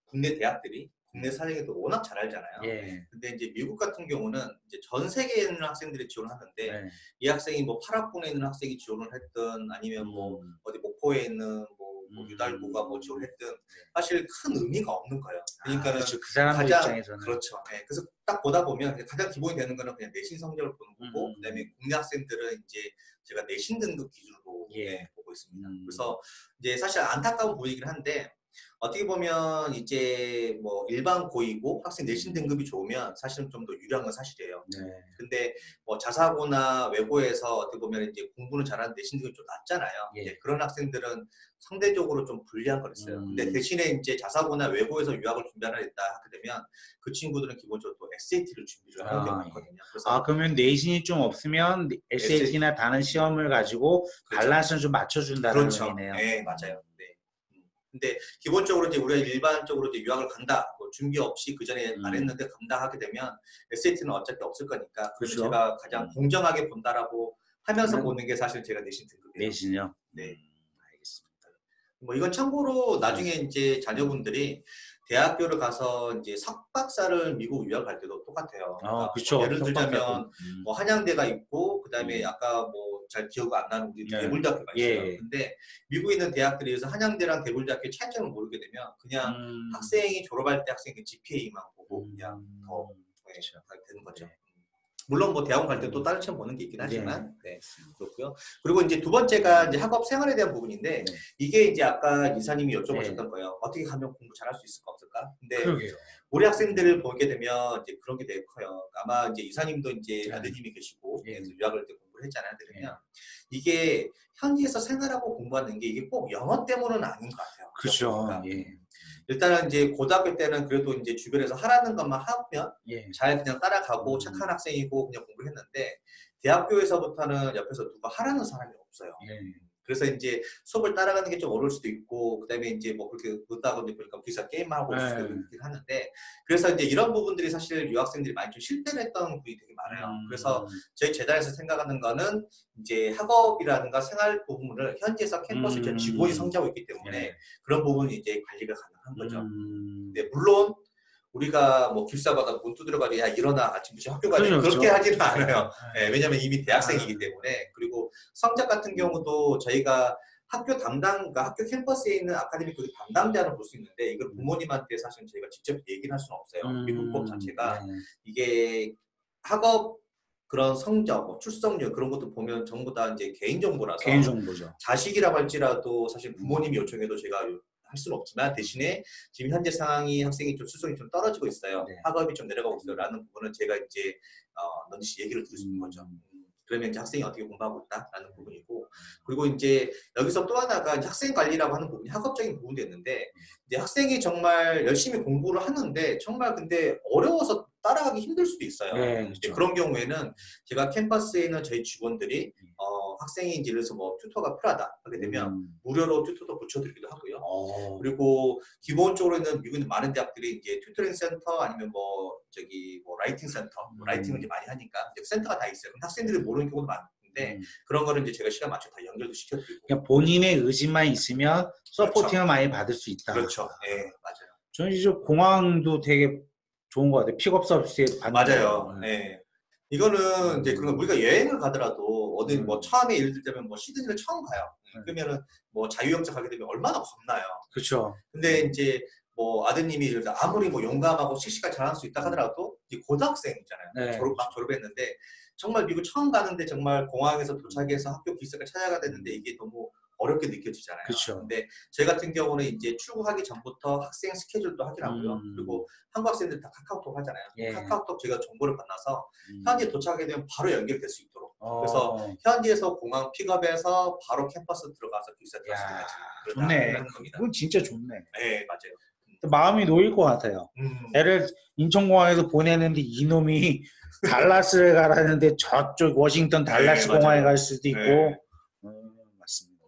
국내 대학들이 국내 사정에도 워낙 잘 알잖아요. 예. 근데 이제 미국 같은 경우는 이제 전 세계에 있는 학생들이 지원을 하는데 네. 이 학생이 뭐 파라군에 있는 학생이 지원을 했든 아니면 뭐 어디 목포에 있는 뭐 유달구가 뭐 지원을 했든 사실 큰 의미가 없는 거예요. 그러니까는 그렇죠. 그 사람들 가장 입장에서는. 그렇죠. 네. 그래서 딱 보다 보면 가장 기본이 되는 거는 그냥 내신 성적을 보는 거고 그다음에 국내 학생들은 이제 제가 내신 등급 기준으로 예. 보고 있습니다. 그래서 이제 사실 안타까운 부분이긴 한데 어떻게 보면 이제 뭐 일반 고이고 학생 내신 등급이 좋으면 사실은 좀 더 유리한 건 사실이에요. 네. 근데 뭐 자사고나 외고에서 어떻게 보면 이제 공부는 잘하는 내신 등급이 좀 낮잖아요. 예. 이제 그런 학생들은 상대적으로 좀 불리한 건 있어요. 근데 대신에 이제 자사고나 외고에서 유학을 준비하려 했다 하게 되면 그 친구들은 기본적으로 또 SAT를 준비를 하는 경우가 많거든요. 그래서 그러면 내신이 좀 없으면 SAT나 다른 시험을 가지고 그렇죠. 밸런스를 좀 맞춰준다는 그렇죠. 의미네요. 네, 맞아요. 네. 근데 기본적으로 이제 우리가 일반적으로 이제 유학을 간다, 뭐 준비 없이 그 전에 안 했는데 간다 하게 되면 SAT는 어차피 없을 거니까 그렇죠. 제가 가장 공정하게 본다라고 하면서 보는 게 사실 제가 내신 등급이에요. 내신이요? 네. 알겠습니다. 뭐 이건 참고로 나중에 이제 자녀분들이 대학교를 가서 이제 석박사를 미국 유학 갈 때도 똑같아요. 그러니까 그렇죠. 뭐 예를 들자면 뭐 한양대가 있고 그다음에 아까 뭐 잘 기억 안 나는 우리 대불대학교가 있어요. 근데 미국에 있는 대학들이 서 한양대랑 대불대학교의 차이점을 모르게 되면 그냥 학생이 졸업할 때 학생의 GPA만 보고 그냥 더 되는 거죠. 물론 뭐 대학원 갈 때 또 다른 시험 보는 게 있긴 하지만 그렇고요. 그리고 이제 두 번째가 이제 학업 생활에 대한 부분인데 이게 이제 아까 이사님이 여쭤보셨던 거예요. 어떻게 하면 공부 잘할 수 있을까 없을까? 근데 우리 학생들을 보게 되면 이제 그런 게 되게 커요. 아마 이제 이사님도 이제 아드님이 계시고 유학을 때 공부를 했잖아요. 그러면 이게 현지에서 생활하고 공부하는 게 이게 꼭 영어 때문은 아닌 것 같아요. 그렇죠. 일단은 이제 고등학교 때는 그래도 이제 주변에서 하라는 것만 하면 잘 그냥 따라가고 착한 학생이고 그냥 공부를 했는데 대학교에서부터는 옆에서 누가 하라는 사람이 없어요. 그래서 이제 수업을 따라가는 게 좀 어려울 수도 있고 그다음에 이제 뭐 그렇게 그러다가 보니까 기사 게임만 하고 있을 수도 있긴 하는데 그래서 이제 이런 부분들이 사실 유학생들이 많이 좀 실패를 했던 부분이 되게 많아요. 그래서 저희 재단에서 생각하는 거는 이제 학업이라든가 생활 부분을 현지에서 캠퍼스에 직원이 성장하고 있기 때문에 그런 부분이 이제 관리가 가능한 거죠. 네, 물론 우리가 뭐 길사바다 문 두드려가지고 야 일어나 아침 무시 학교 가야 돼 그렇게 하지는 않아요. 네, 왜냐면 이미 대학생이기 때문에 그리고 성적 같은 경우도 저희가 학교 담당, 그러니까 학교 캠퍼스에 있는 아카데미 그 담당자는 볼 수 있는데 이걸 부모님한테 사실 저희가 직접 얘기를 할 수는 없어요. 미국 법 자체가 이게 학업 그런 성적, 뭐 출석률 그런 것도 보면 전부 다 이제 개인정보라서 개인정보죠. 자식이라고 할지라도 사실 부모님이 요청해도 제가 할 수는 없지만 대신에 지금 현재 상황이 학생이 좀 수준이 좀 떨어지고 있어요. 학업이 좀 내려가고 있어요라는 부분은 제가 이제 넌지 얘기를 드릴 수 있는 거죠. 그러면 이제 학생이 어떻게 공부하고 있다라는 부분이고 그리고 이제 여기서 또 하나가 이제 학생 관리라고 하는 부분이 학업적인 부분도 있는데 이제 학생이 정말 열심히 공부를 하는데 정말 근데 어려워서 따라가기 힘들 수도 있어요. 그렇죠. 그런 경우에는 제가 캠퍼스에 있는 저희 직원들이 학생이 이제 예를 들어서 뭐 튜터가 필요하다 하게 되면 무료로 튜터도 붙여드리기도 하고요. 그리고 기본적으로는 미국에 있는 많은 대학들이 이제 튜터링 센터 아니면 뭐 저기 뭐 라이팅 센터, 뭐 라이팅을 이제 많이 하니까 이제 센터가 다 있어요. 그럼 학생들이 모르는 경우도 있는데 그런 거는 이제 제가 시간 맞춰 다 연결도 시켜드리고. 그러니까 본인의 의지만 있으면 서포팅을 그렇죠. 많이 받을 수 있다. 그렇죠. 예, 맞아요. 저는 이제 공항도 되게 좋은 것 같아요. 픽업 서비스에 받는 맞아요. 예. 이거는 이제 그런 우리가 여행을 가더라도 어디 뭐 처음에 예를 들자면 뭐 시드니를 처음 가요. 그러면은 뭐 자유여행자 가게 되면 얼마나 겁나요. 그렇죠. 근데 이제 뭐 아드님이 아무리 뭐 용감하고 씩씩하게 잘할 수 있다 하더라도 이제 고등학생이잖아요. 네. 막 졸업했는데 정말 미국 처음 가는데 정말 공항에서 도착해서 학교 기숙사 찾아가야 되는데 이게 너무 어렵게 느껴지잖아요. 그쵸. 근데 저희 같은 경우는 이제 출국하기 전부터 학생 스케줄도 확인하고요. 그리고 한국 학생들 다 카카오톡 하잖아요. 예. 카카오톡 제가 정보를 받아서 현지에 도착하게 되면 바로 연결될 수 있도록. 그래서 현지에서 공항 픽업해서 바로 캠퍼스 들어가서 기숙사 들어갈 수 있까지. 좋네. 하는 겁니다. 그건 진짜 좋네. 네, 맞아요. 마음이 놓일 것 같아요. 애를 인천공항에서 보내는데 이놈이 달라스를 가라는데 저쪽 워싱턴 달라스 네, 공항에 갈 수도 있고. 네. 맞습니다.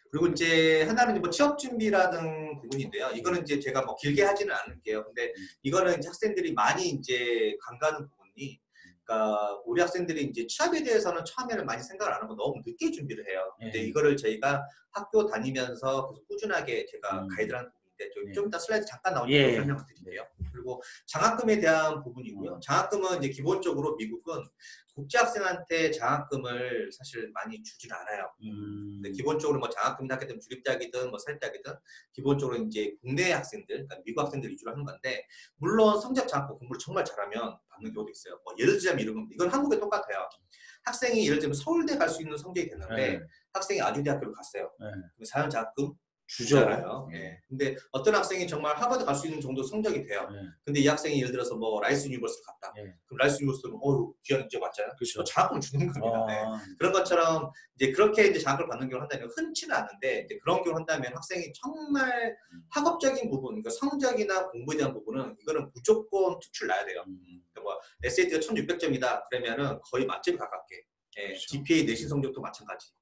그리고 이제 하나는 뭐 취업 준비라는 부분인데요. 이거는 이제 제가 뭐 길게 하지는 않을게요. 근데 이거는 이제 학생들이 많이 이제 간과하는 부분이, 그러니까 우리 학생들이 이제 취업에 대해서는 처음에는 많이 생각을 안 하고 너무 늦게 준비를 해요. 근데 이거를 저희가 학교 다니면서 계속 꾸준하게 제가 가이드라는 부분인데 좀 이따 슬라이드 잠깐 나오니까 설명을 드릴게요. 그리고 장학금에 대한 부분이고요. 장학금은 이제 기본적으로 미국은 국제학생한테 장학금을 사실 많이 주진 않아요. 근데 기본적으로 뭐 장학금이나 하게 되면 주립대학이든 뭐 사립대학이든 기본적으로 이제 국내 학생들, 그러니까 미국 학생들 위주로 하는 건데, 물론 성적 장학금 공부를 정말 잘하면 받는 경우도 있어요. 뭐 예를 들자면 이건 한국에 똑같아요. 학생이 예를 들면 서울대 갈 수 있는 성적이 됐는데 학생이 아주대학교를 갔어요. 그럼 4년 장학금 주잖아요. 근데 어떤 학생이 정말 하버드 갈 수 있는 정도 성적이 돼요. 근데 이 학생이 예를 들어서 뭐 라이스 유니버스를 갔다. 그럼 라이스 유니버스는 귀한 인재 맞잖아요. 그렇죠. 장학금을 주는 겁니다. 그런 것처럼 이제 그렇게 이제 장학금을 받는 경우를 한다면 흔치는 않은데, 이제 그런 경우를 한다면 학생이 정말 학업적인 부분, 그러니까 성적이나 공부에 대한 부분은 이거는 무조건 특출 나야 돼요. 그러니까 뭐 SAT가 1600점이다 그러면은 거의 만점에 가깝게. 그렇죠. GPA 내신 성적도 마찬가지.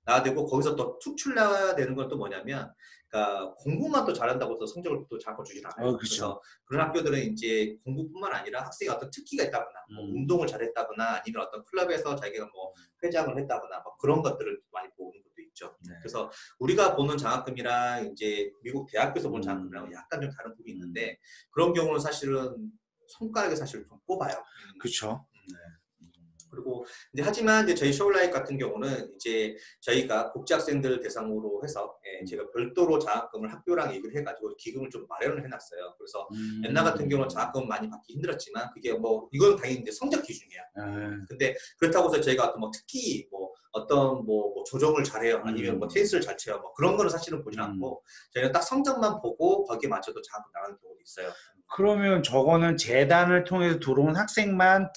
나야 되고, 거기서 또 툭출 나야 되는 건 또 뭐냐면, 그러니까 공부만 또 잘한다고 해서 성적을 또 장학금 주진 않아요. 그래서 그런 학교들은 이제 공부뿐만 아니라 학생이 어떤 특기가 있다거나, 뭐 운동을 잘했다거나, 아니면 어떤 클럽에서 자기가 뭐 회장을 했다거나, 뭐 그런 것들을 많이 보는 것도 있죠. 그래서 우리가 보는 장학금이랑 이제 미국 대학교에서 보는 장학금이랑 약간 좀 다른 부분이 있는데, 그런 경우는 사실은 손가락에 사실 좀 꼽아요. 그렇죠. 그리고 이제 하지만 이제 저희 쇼라이트 같은 경우는 이제 저희가 국제학생들 대상으로 해서 제가 별도로 장학금을 학교랑 얘기를 해가지고 기금을 좀 마련을 해놨어요. 그래서 옛날 같은 경우는 장학금 많이 받기 힘들었지만 그게 뭐 이건 당연히 이제 성적 기준이야. 근데 그렇다고 해서 저희가 어떤 뭐 특히 뭐 어떤 뭐 조정을 잘해요, 아니면 뭐 테니스를 잘 쳐요, 뭐 그런 거는 사실은 보지 않고 저희는 딱 성적만 보고 거기에 맞춰서 장학금 나가는 경우도 있어요. 그러면 저거는 재단을 통해서 들어온 학생만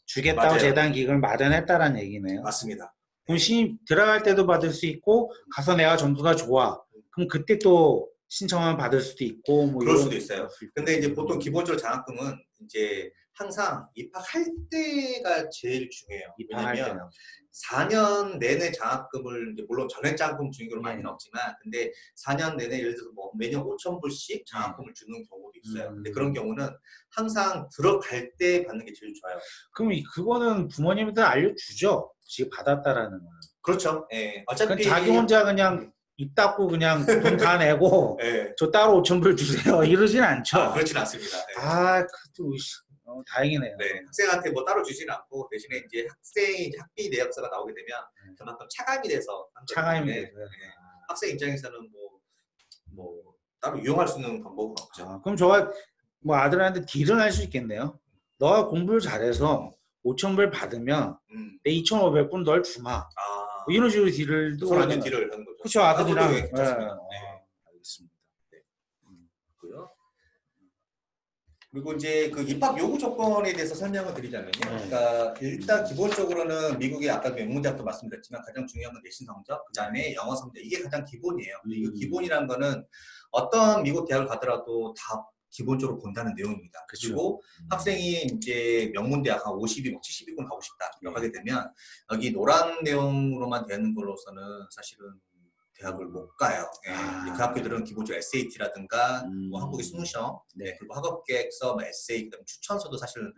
주겠다고 맞아요. 재단 기금을 마련했다라는 얘기네요. 맞습니다. 그럼 신입 들어갈 때도 받을 수 있고, 가서 내가 점수가 좋아, 그럼 그때 또 신청하면 받을 수도 있고, 뭐 그럴 수도 있어요. 근데 이제 보통 기본적으로 장학금은 이제 항상 입학할 때가 제일 중요해요. 왜냐면 4년 내내 장학금을, 이제 물론 전액 장학금 주는 경우는 많이는 없지만, 근데 4년 내내 예를 들어서 뭐 매년 5,000불씩 장학금을 주는 경우도 있어요. 근데 그런 경우는 항상 들어갈 때 받는 게 제일 좋아요. 그럼 그거는 부모님한테 알려주죠? 지금 받았다라는 거는. 그렇죠. 어차피 자기 혼자 그냥 입 닫고 그냥 돈 다 내고 저 따로 5,000불 주세요 이러진 않죠? 그렇진 않습니다. 그것도 다행이네요. 학생한테 뭐 따로 주지는 않고, 대신에 이제 학생이 이제 학비 내역서가 나오게 되면 그만큼 차감이 돼서 학생 입장에서는 뭐 따로 이용할 수 있는 방법은 없죠. 그럼 저가 뭐 아들한테 딜은 할 수 있겠네요. 너가 공부를 잘해서 5,000불 받으면 내 2,500불 널 주마. 뭐 이런 식으로 딜을 하는 거죠. 그렇죠. 아들이랑. 알겠습니다. 그리고 이제 그 입학 요구 조건에 대해서 설명을 드리자면요. 그러니까 일단 기본적으로는 미국의 아까 명문대학도 말씀드렸지만 가장 중요한 건 내신 성적, 그다음에 영어 성적, 이게 가장 기본이에요. 이 기본이라는 거는 어떤 미국 대학을 가더라도 다 기본적으로 본다는 내용입니다. 그리고 학생이 이제 명문대학 한 50위, 70위권 가고 싶다 라고 하게 되면 여기 노란 내용으로만 되는 걸로서는 사실은 대학을 못 가요. 예. 그 학교들은 기본적으로 SAT라든가 뭐 한국의 수능시험, 그리고 학업계획서, 뭐 에세이, 그다음 추천서도 사실은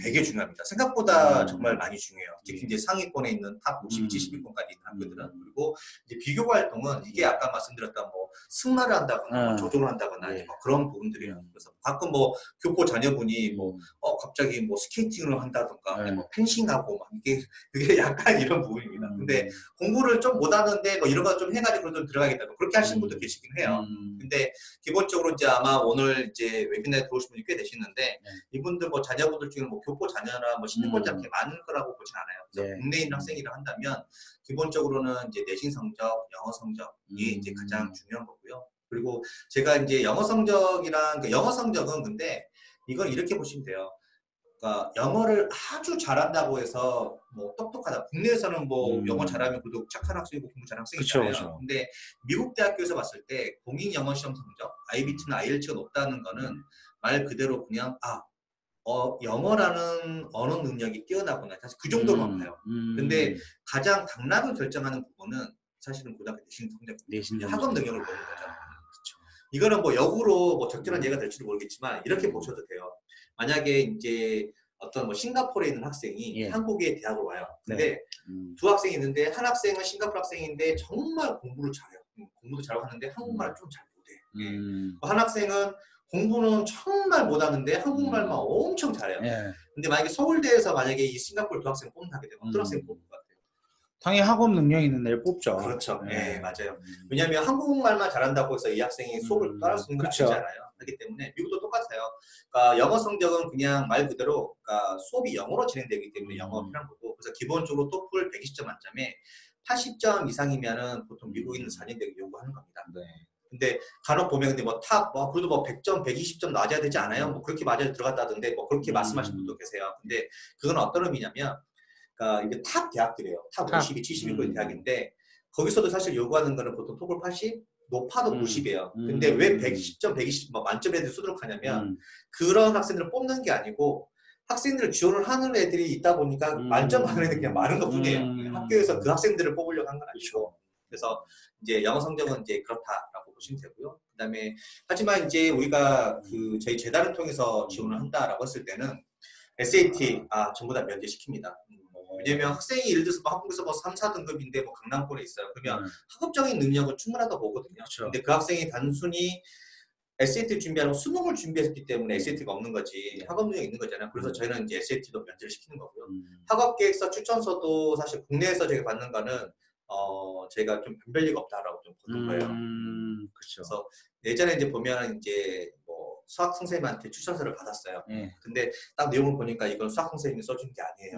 되게 중요합니다. 생각보다 정말 많이 중요해요. 특히 이제 상위권에 있는 탑 50, 70위권까지 있는 학교들은. 그리고 이제 비교 활동은 이게 아까 말씀드렸던 뭐 승마를 한다거나 뭐 조종을 한다거나 뭐 그런 부분들이에요. 그래서 가끔 뭐 교포 자녀분이 뭐 갑자기 뭐 스케이팅을 한다든가 뭐 펜싱하고 막 그게 약간 이런 부분입니다. 근데 공부를 좀 못하는데 뭐 이런 거 좀 해가지고 좀 들어가겠다. 뭐 그렇게 하시는 분도 계시긴 해요. 근데 기본적으로 이제 아마 오늘 이제 웨비나에 들어오신 분이 꽤 되시는데 이분들 뭐 자녀분들 중에 뭐 교포 자녀나 뭐 신입권자 이렇게 많을 거라고 보진 않아요. 그래서 국내에 있는 학생이라 한다면 기본적으로는 이제 내신 성적, 영어 성적이 이제 가장 중요한 거고요. 그리고 제가 이제 영어 성적이란 그 영어 성적은 근데 이건 이렇게 보시면 돼요. 그러니까 영어를 아주 잘한다고 해서 뭐 똑똑하다. 국내에서는 뭐 영어 잘하면 그래도 착한 학생이고 공부 잘하는 학생이잖아요. 그쵸. 근데 미국 대학교에서 봤을 때 공인 영어 시험 성적, IBT나 IELTS가 높다는 거는 말 그대로 그냥 영어라는 언어 능력이 뛰어나구나. 사실 그 정도만 봐요. 근데 가장 당락을 결정하는 부분은 사실은 고등학교 내신 성적, 학업 능력을 보는 거죠. 그렇죠. 이거는 뭐 역으로 뭐 적절한 예가 될지도 모르겠지만 이렇게 보셔도 돼요. 만약에 이제 어떤 뭐 싱가포르에 있는 학생이 한국에 대학을 와요. 근데 두 학생이 있는데 한 학생은 싱가포르 학생인데 정말 공부를 잘해요. 공부도 잘하고 하는데 한국말을 좀 잘 못해. 한 학생은 공부는 정말 못하는데 한국말만 엄청 잘해요. 근데 만약에 서울대에서 만약에 이 싱가포르 두 학생 뽑는다게 되면 어떤 학생 뽑을 것 같아요? 당연히 학업 능력 있는 애를 뽑죠. 그렇죠. 네, 맞아요. 왜냐하면 한국말만 잘한다고 해서 이 학생이 수업을 따라할 수 있는 건 아니잖아요. 그렇기 때문에 미국도 똑같아요. 그러니까 영어 성적은 그냥 말 그대로 그러니까 수업이 영어로 진행되기 때문에 영어가 필요한 거고 그래서 기본적으로 토플 120점 만점에 80점 이상이면은 보통 미국에 있는 자녀들이 요구하는 겁니다. 근데 간혹 보면 근데 뭐 그래도 뭐 100점, 120점 낮아야 되지 않아요? 뭐 그렇게 맞아야 들어갔다던데 뭐 그렇게 말씀하시는 분도 계세요. 근데 그건 어떤 의미냐면 그러니까 이게 탑 대학들이에요. 탑 50위, 70위권 대학인데 거기서도 사실 요구하는 거는 보통 토플 80, 높아도 90이에요. 근데 왜 110점, 120, 뭐 만점 애들이 수두룩 하냐면 그런 학생들을 뽑는 게 아니고 학생들을 지원을 하는 애들이 있다 보니까 만점 받는 애들이 그냥 많은 것 뿐이에요. 학교에서 그 학생들을 뽑으려고 한 건 아니고. 그래서 이제 영어 성적은 이제 그렇다라고 보시면 되고요. 그다음에 하지만 이제 우리가 그 저희 재단을 통해서 지원을 한다라고 했을 때는 SAT 전부 다 면제시킵니다. 왜냐면 학생이 예를 들어서 한국에서 뭐 3, 4등급인데 뭐 강남권에 있어요. 그러면 학업적인 능력은 충분하다고 보거든요. 그쵸. 근데 그 학생이 단순히 SAT 준비하고 수능을 준비했기 때문에 SAT가 없는 거지 학업 능력이 있는 거잖아요. 그래서 저희는 이제 SAT도 면제를 시키는 거고요. 학업계획서 추천서도 사실 국내에서 저희가 받는 거는 저희가 좀 변별리가 없다라고 좀 보는 거예요. 그렇죠. 그래서 예전에 이제 보면 이제 뭐 수학 선생님한테 추천서를 받았어요. 근데 딱 내용을 보니까 이건 수학 선생님이 써준 게 아니에요.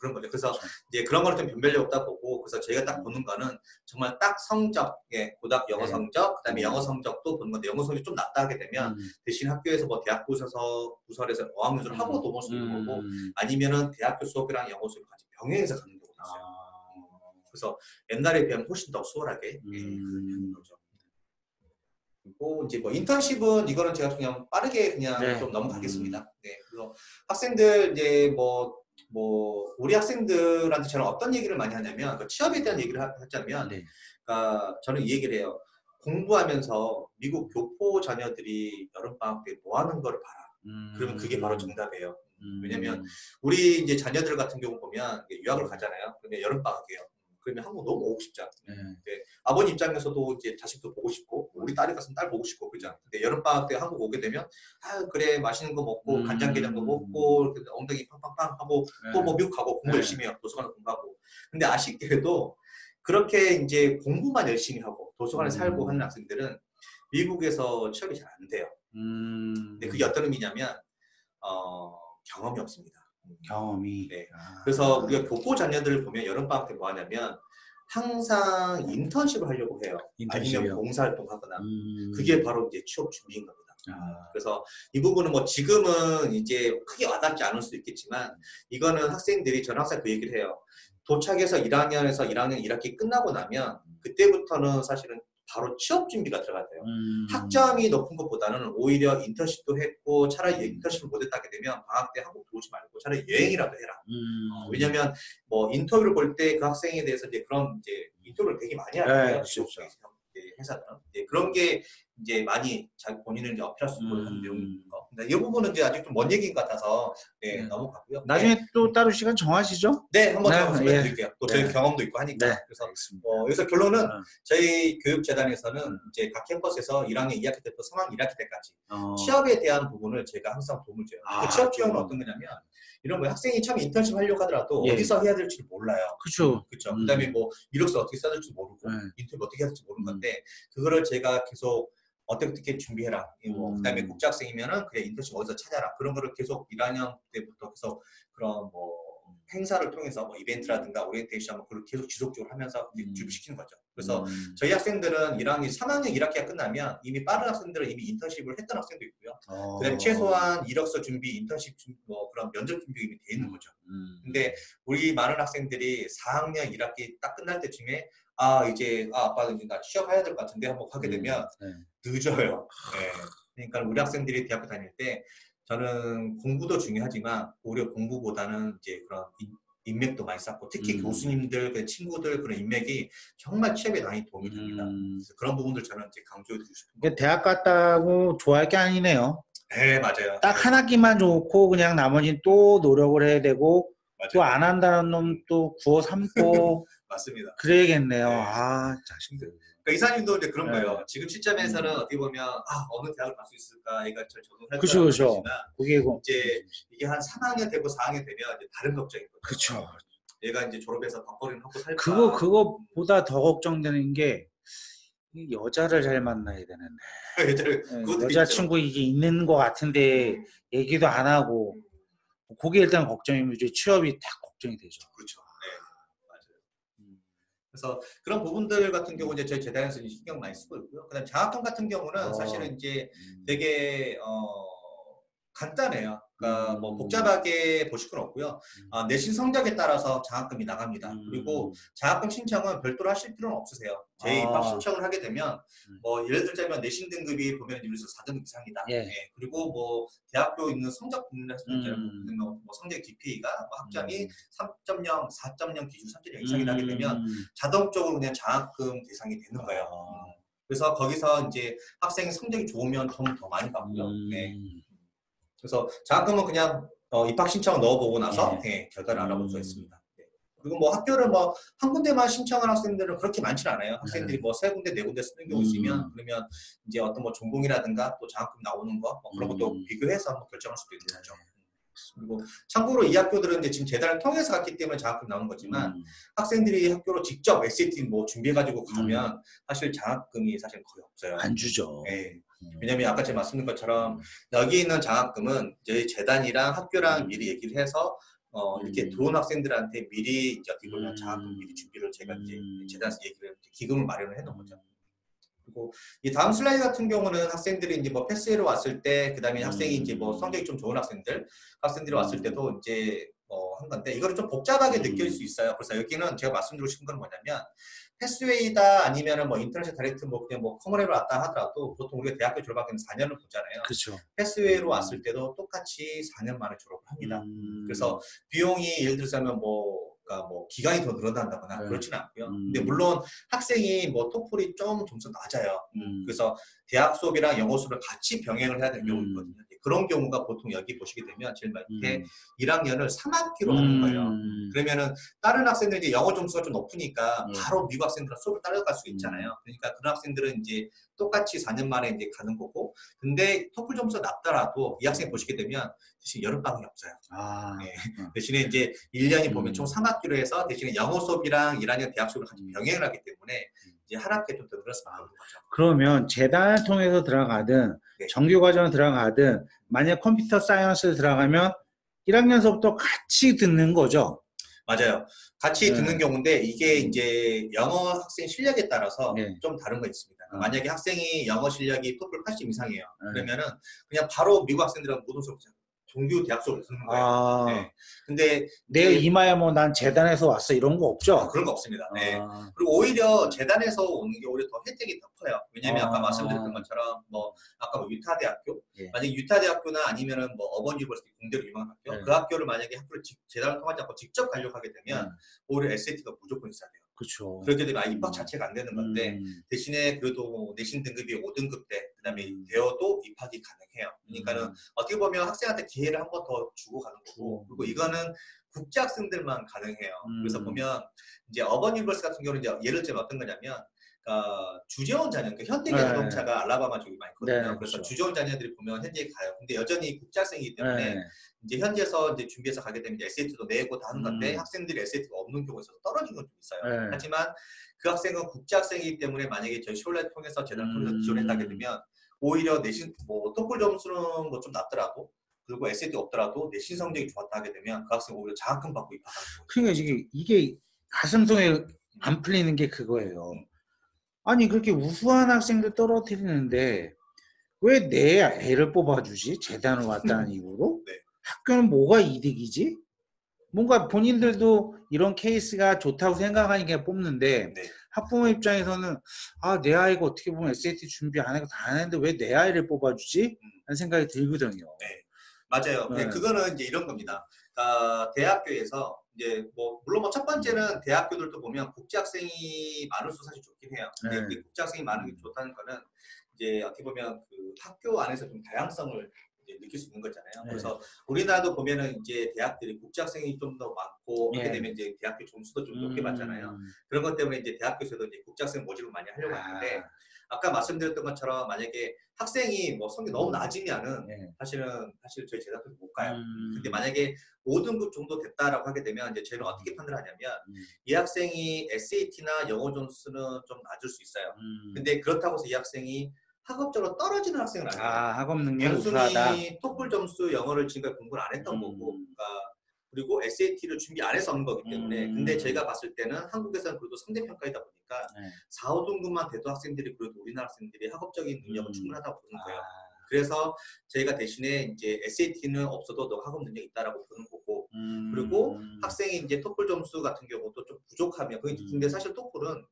그런 거죠. 그래서 이제 그런 거는 좀 변별력 없다 보고 그래서 저희가 딱 보는 거는 정말 딱 성적, 고등학교 영어 성적, 그다음에 영어 성적도 보는 건데 영어 성적이 좀 낮다 하게 되면 대신 학교에서 뭐 대학 부설에서 어학연수를 하고 넘을 수 있는 거고 아니면은 대학교 수업이랑 영어 수업을 같이 병행해서 가는 경우가 있어요. 그래서 옛날에 비하면 훨씬 더 수월하게 되는 거죠. 그리고 이제 뭐 인턴십은 이거는 제가 그냥 빠르게 그냥 좀 넘어가겠습니다. 그래서 학생들 이제 뭐 우리 학생들한테 저는 어떤 얘기를 많이 하냐면 그 취업에 대한 얘기를 하자면 그러니까 저는 이 얘기를 해요. 공부하면서 미국 교포 자녀들이 여름방학 때 뭐 하는 거를 봐라. 그러면 그게 바로 정답이에요. 왜냐면 우리 이제 자녀들 같은 경우 보면 유학을 가잖아요. 그러면 여름방학이에요. 그러면 한국 너무 오고 싶죠. 아버님 입장에서도 이제 자식도 보고 싶고 우리 딸이 갔으면 딸 보고 싶고 그죠. 근데 여름방학 때 한국 오게 되면 그래 맛있는 거 먹고 간장게장도 먹고 엉덩이 팡팡팡 하고 또 뭐 미국 가고 공부 열심히 해요. 도서관에 공부하고. 근데 아쉽게도 그렇게 이제 공부만 열심히 하고 도서관에 살고 하는 학생들은 미국에서 취업이 잘 안 돼요. 근데 그게 어떤 의미냐면 경험이 없습니다. 경험이. 그래서 우리가 교포 자녀들을 보면 여름방학 때 뭐 하냐면 항상 인턴십을 하려고 해요. 아니면 봉사활동 하거나. 그게 바로 이제 취업 준비인 겁니다. 그래서 이 부분은 뭐 지금은 이제 크게 와닿지 않을 수 있겠지만 이거는 학생들이 저는 항상 그 얘기를 해요. 도착해서 1학년에서 1학년 1학기 끝나고 나면 그때부터는 사실은 바로 취업 준비가 들어가야 돼요. 학점이 높은 것보다는 오히려 인턴십도 했고 차라리 인턴십을 못했다게 되면 방학 때 한국 들어오지 말고 차라리 여행이라도 해라. 왜냐면 뭐 인터뷰를 볼 때 그 학생에 대해서 이제 그런 이제 인터뷰를 되게 많이 하거든요. 회사들은 그런 게 이제 많이 자기 본인을 이제 어필할 수 있고 하는 내용인 거. 근데 이 부분은 이제 아직 좀 먼 얘기인 것 같아서 넘어가고요. 나중에 또 따로 시간 정하시죠? 네, 한번 더 말씀해 드릴게요. 또 저희 경험도 있고 하니까. 그래서 여기서 결론은 저희 교육재단에서는 이제 각 캠퍼스에서 1학년 2학기 때부터 3학년 1학기 때까지 취업에 대한 부분을 제가 항상 도움을 줘요. 그 취업 지원은 어떤 거냐면 이런 거 학생이 처음 인턴십 하려고 하더라도 어디서 해야 될지 몰라요. 그렇죠. 그다음에 뭐 이력서 어떻게 써야 될지 모르고 인터뷰 어떻게 해야 될지 모르는 건데 그거를 제가 계속 어떻게 준비해라. 그다음에 국제학생이면은 그래 인턴십 어디서 찾아라. 그런 거를 계속 1학년 때부터 계속 그런 뭐 행사를 통해서 뭐 이벤트라든가 오리엔테이션 그걸 계속 지속적으로 하면서 준비시키는 거죠. 그래서 저희 학생들은 1학년, 3학년 1학기가 끝나면 이미 빠른 학생들은 이미 인턴십을 했던 학생도 있고요. 그다음에 최소한 이력서 준비, 인턴십 준비, 뭐 그런 면접 준비가 이미 돼 있는 거죠. 근데 우리 많은 학생들이 4학년 1학기 딱 끝날 때쯤에 이제 아빠 이제 나 취업해야 될 것 같은데 한번 하게 되면 늦어요. 그러니까 우리 학생들이 대학교 다닐 때 저는 공부도 중요하지만 오히려 공부보다는 이제 그런 인맥도 많이 쌓고 특히 교수님들, 친구들 그런 인맥이 정말 취업에 많이 도움이 됩니다. 그래서 그런 부분들 저는 이제 강조해드리고 싶습니다. 대학 갔다고 좋아할 게 아니네요. 네, 맞아요. 딱 한 학기만 좋고 그냥 나머지는 또 노력을 해야 되고 또 안 한다는 놈 또 구워 삼고 맞습니다. 그래야겠네요. 네. 자식들. 그러니까 이사님도 이제 그런 거예요. 지금 시점에서는 어떻게 보면 어느 대학을 갈 수 있을까 얘가 잘 적응할 거라고 그렇죠. 그게 이제 이게 한 3학년 되고 4학년 되면 이제 다른 걱정인 거죠. 그렇죠. 얘가 이제 졸업해서 밥벌이는 하고 살까. 그거보다 더 걱정되는 게 여자를 잘 만나야 되는데 여자친구 이게 있는 것 같은데 얘기도 안 하고 그게 일단 걱정이면 이제 취업이 딱 걱정이 되죠. 그렇죠. 네, 맞아요. 그래서 그런 부분들 같은 경우 이제 저희 재단에서 신경 많이 쓰고 있고요. 그다음 장학금 같은 경우는 사실은 이제 되게 간단해요. 그러니까 뭐 복잡하게 보실 건 없고요. 내신 성적에 따라서 장학금이 나갑니다. 그리고 장학금 신청은 별도로 하실 필요는 없으세요. 제2입학 신청을 하게 되면 뭐 예를 들자면 내신 등급이 보면 여기서 4등급 이상이다. 그리고 뭐 대학교 있는 성적 부분에서 뭐 성적 GPA가 뭐 학점이 3.0, 4.0 기준 3.0 이상이다 하게 되면 자동적으로 그냥 장학금 대상이 되는 거예요. 그래서 거기서 이제 학생이 성적이 좋으면 돈 더 많이 받고요. 그래서 장학금은 그냥 입학 신청을 넣어보고 나서 결과를 알아볼 수 있습니다. 그리고 뭐 학교를 뭐 한 군데만 신청한 학생들은 그렇게 많지는 않아요. 학생들이 뭐 3군데, 4군데 쓰는 경우 있으면 그러면 이제 어떤 뭐 전공이라든가 또 장학금 나오는 거 뭐 그런 것도 비교해서 한번 결정할 수도 있는 거죠. 그리고 참고로 이 학교들은 이제 지금 재단을 통해서 갔기 때문에 장학금 나오는 거지만 학생들이 학교로 직접 SAT 뭐 준비해가지고 가면 사실 장학금이 사실 거의 없어요. 안 주죠. 왜냐면 아까 제가 말씀드린 것처럼 여기 있는 장학금은 저희 재단이랑 학교랑 미리 얘기를 해서 이렇게 들어온 학생들한테 미리 이제 어떻게 보면 장학금 미리 준비를 제가 이제 재단에서 얘기를 기금을 마련을 해놓은 거죠. 그리고 이 다음 슬라이드 같은 경우는 학생들이 이제 뭐 패스웨이로 왔을 때, 그 다음에 학생이 이제 뭐 성적이 좀 좋은 학생들이 왔을 때도 이제 한 건데 이거를 좀 복잡하게 느낄 수 있어요. 그래서 여기는 제가 말씀드리고 싶은 건 뭐냐면 패스웨이다 아니면은 뭐 인터내셔널 다이렉트 뭐 그냥 뭐 커먼으로 왔다 하더라도 보통 우리가 대학교 졸업하기는 4년을 보잖아요. 그렇죠. 패스웨이로 왔을 때도 똑같이 4년 만에 졸업을 합니다. 그래서 비용이 예를 들자면 뭐 기간이 더 늘어난다거나 그렇지는 않고요. 근데 물론 학생이 뭐 토플이 좀 점수 낮아요. 그래서 대학 수업이랑 영어 수업을 같이 병행을 해야 되는 경우가 있거든요. 그런 경우가 보통 여기 보시게 되면 제일 밑에 1학년을 3학기로 하는 거예요. 그러면은 다른 학생들이 이제 영어 점수가 좀 높으니까 바로 미국 학생들은 수업을 따라갈 수 있잖아요. 그러니까 그런 학생들은 이제 똑같이 4년 만에 이제 가는 거고, 근데 토플 점수가 낮더라도 이 학생 보시게 되면 대신 여름방학이 없어요. 대신에 이제 1년이 보면 총 3학기로 해서 대신에 영어 수업이랑 1학년 대학 수업을 같이 병행을 하기 때문에 이제 한 학기에 좀 더 늘었으면 하는 거죠. 그러면 재단을 통해서 들어가든 정규과정을 들어가든 만약 컴퓨터 사이언스를 들어가면 1학년서부터 같이 듣는 거죠? 맞아요. 같이 듣는 경우인데 이게 이제 영어 학생 실력에 따라서 좀 다른 거 있습니다. 만약에 학생이 영어 실력이 토플 80 이상이에요. 그러면은 그냥 바로 미국 학생들하고 모든 수업 정규 대학 수업을 듣는 거예요. 아, 네. 근데 내 이마에 뭐 난 재단에서 왔어 이런 거 없죠? 그런 거 없습니다. 네. 아, 그리고 오히려 재단에서 오는 게 오히려 더 혜택이 더 커요. 왜냐면 아까 아, 말씀드렸던 것처럼 뭐 아까 뭐 유타 대학교, 예. 만약에 유타 대학교나 아니면은 뭐 어번 유니버시티 공대로 유명한 학교, 네. 그 학교를 만약에 학교를 재단을 통하지 않고 직접 가려고 하게 되면 오히려 SAT가 무조건 있어야 돼요. 그렇죠. 그렇게 되면 입학 자체가 안 되는 건데 대신에 그래도 내신 등급이 5등급 때 그다음에 되어도 입학이 가능해요. 그러니까는 어떻게 보면 학생한테 기회를 한 번 더 주고 가는 거고, 그리고 이거는 국제 학생들만 가능해요. 그래서 보면 이제 어번 유니버스 같은 경우는 이제 예를 들면 어떤 거냐면 주재원 자녀, 그러니까 현대기 자동차가 알라바마 쪽이 많이 있거든요. 네, 그래서 그렇죠. 주재원 자녀들이 보면 현대에 가요. 근데 여전히 국제 학생이기 때문에 이제 현지에서 이제 준비해서 가게 되면 이제 SAT도 내고 다 하는 건데 학생들이 SAT가 없는 경우가 있어서 떨어지는 건 좀 있어요. 하지만 그 학생은 국제 학생이기 때문에 만약에 저희 숄라를 통해서 재단을 통해서 지원했다게 되면 오히려 내신 뭐 토플 점수는 뭐 좀 낮더라도 그리고 SAT 없더라도 내신 성적이 좋았다 하게 되면 그 학생 오히려 장학금 받고 입학하는 거예요. 그러니까 이게 가슴속에 안 풀리는 게 그거예요. 아니 그렇게 우수한 학생들 떨어뜨리는데 왜 내 애를 뽑아주지? 재단을 왔다는 이유로? 네. 학교는 뭐가 이득이지? 뭔가 본인들도 이런 케이스가 좋다고 생각하니까 뽑는데 네. 학부모 입장에서는 아, 내 아이가 어떻게 보면 SAT 준비 안 하고 다 하는데 왜 내 아이를 뽑아주지? 하는 생각이 들거든요. 네. 맞아요. 네. 그거는 이제 이런 겁니다. 대학교에서 이제 뭐 물론 뭐 첫 번째는 대학교들도 보면 국제 학생이 많을수록 사실 좋긴 해요. 근데 네. 이제 국제 학생이 많은 게 좋다는 거는 이제 어떻게 보면 그 학교 안에서 좀 다양성을 이제 느낄 수 있는 거잖아요. 네. 그래서 우리나라도 보면은 이제 대학들이 국제 학생이 좀 더 많고 하게 네. 되면 이제 대학교 점수도 좀 높게 받잖아요. 그런 것 때문에 이제 대학교에서도 이제 국제 학생 모집을 많이 하려고 하는데 아까 말씀드렸던 것처럼 만약에 학생이 뭐 성적이 너무 낮으면은 사실 저희 재단도 못 가요. 근데 만약에 5등급 정도 됐다라고 하게 되면 이제 저희는 어떻게 판단하냐면 이 학생이 SAT나 영어 점수는 좀 낮을 수 있어요. 근데 그렇다고 해서 이 학생이 학업적으로 떨어지는 학생은 아니에요. 학업 능력이 우수하다. 단순히 토플 점수 영어를 지금까지 공부를 안 했던 거고, 그리고 SAT를 준비 안 해서 하는 거기 때문에. 근데 제가 봤을 때는 한국에서는 그래도 상대평가이다 보니까 4, 5등급만 돼도 학생들이 그래도 우리나라 학생들이 학업적인 능력은 충분하다고 보는 거예요. 그래서 저희가 대신에 이제 SAT는 없어도 너 학업 능력이 있다라고 보는 거고, 그리고 학생이 이제 토플 점수 같은 경우도 좀 부족하면, 근데 사실 토플은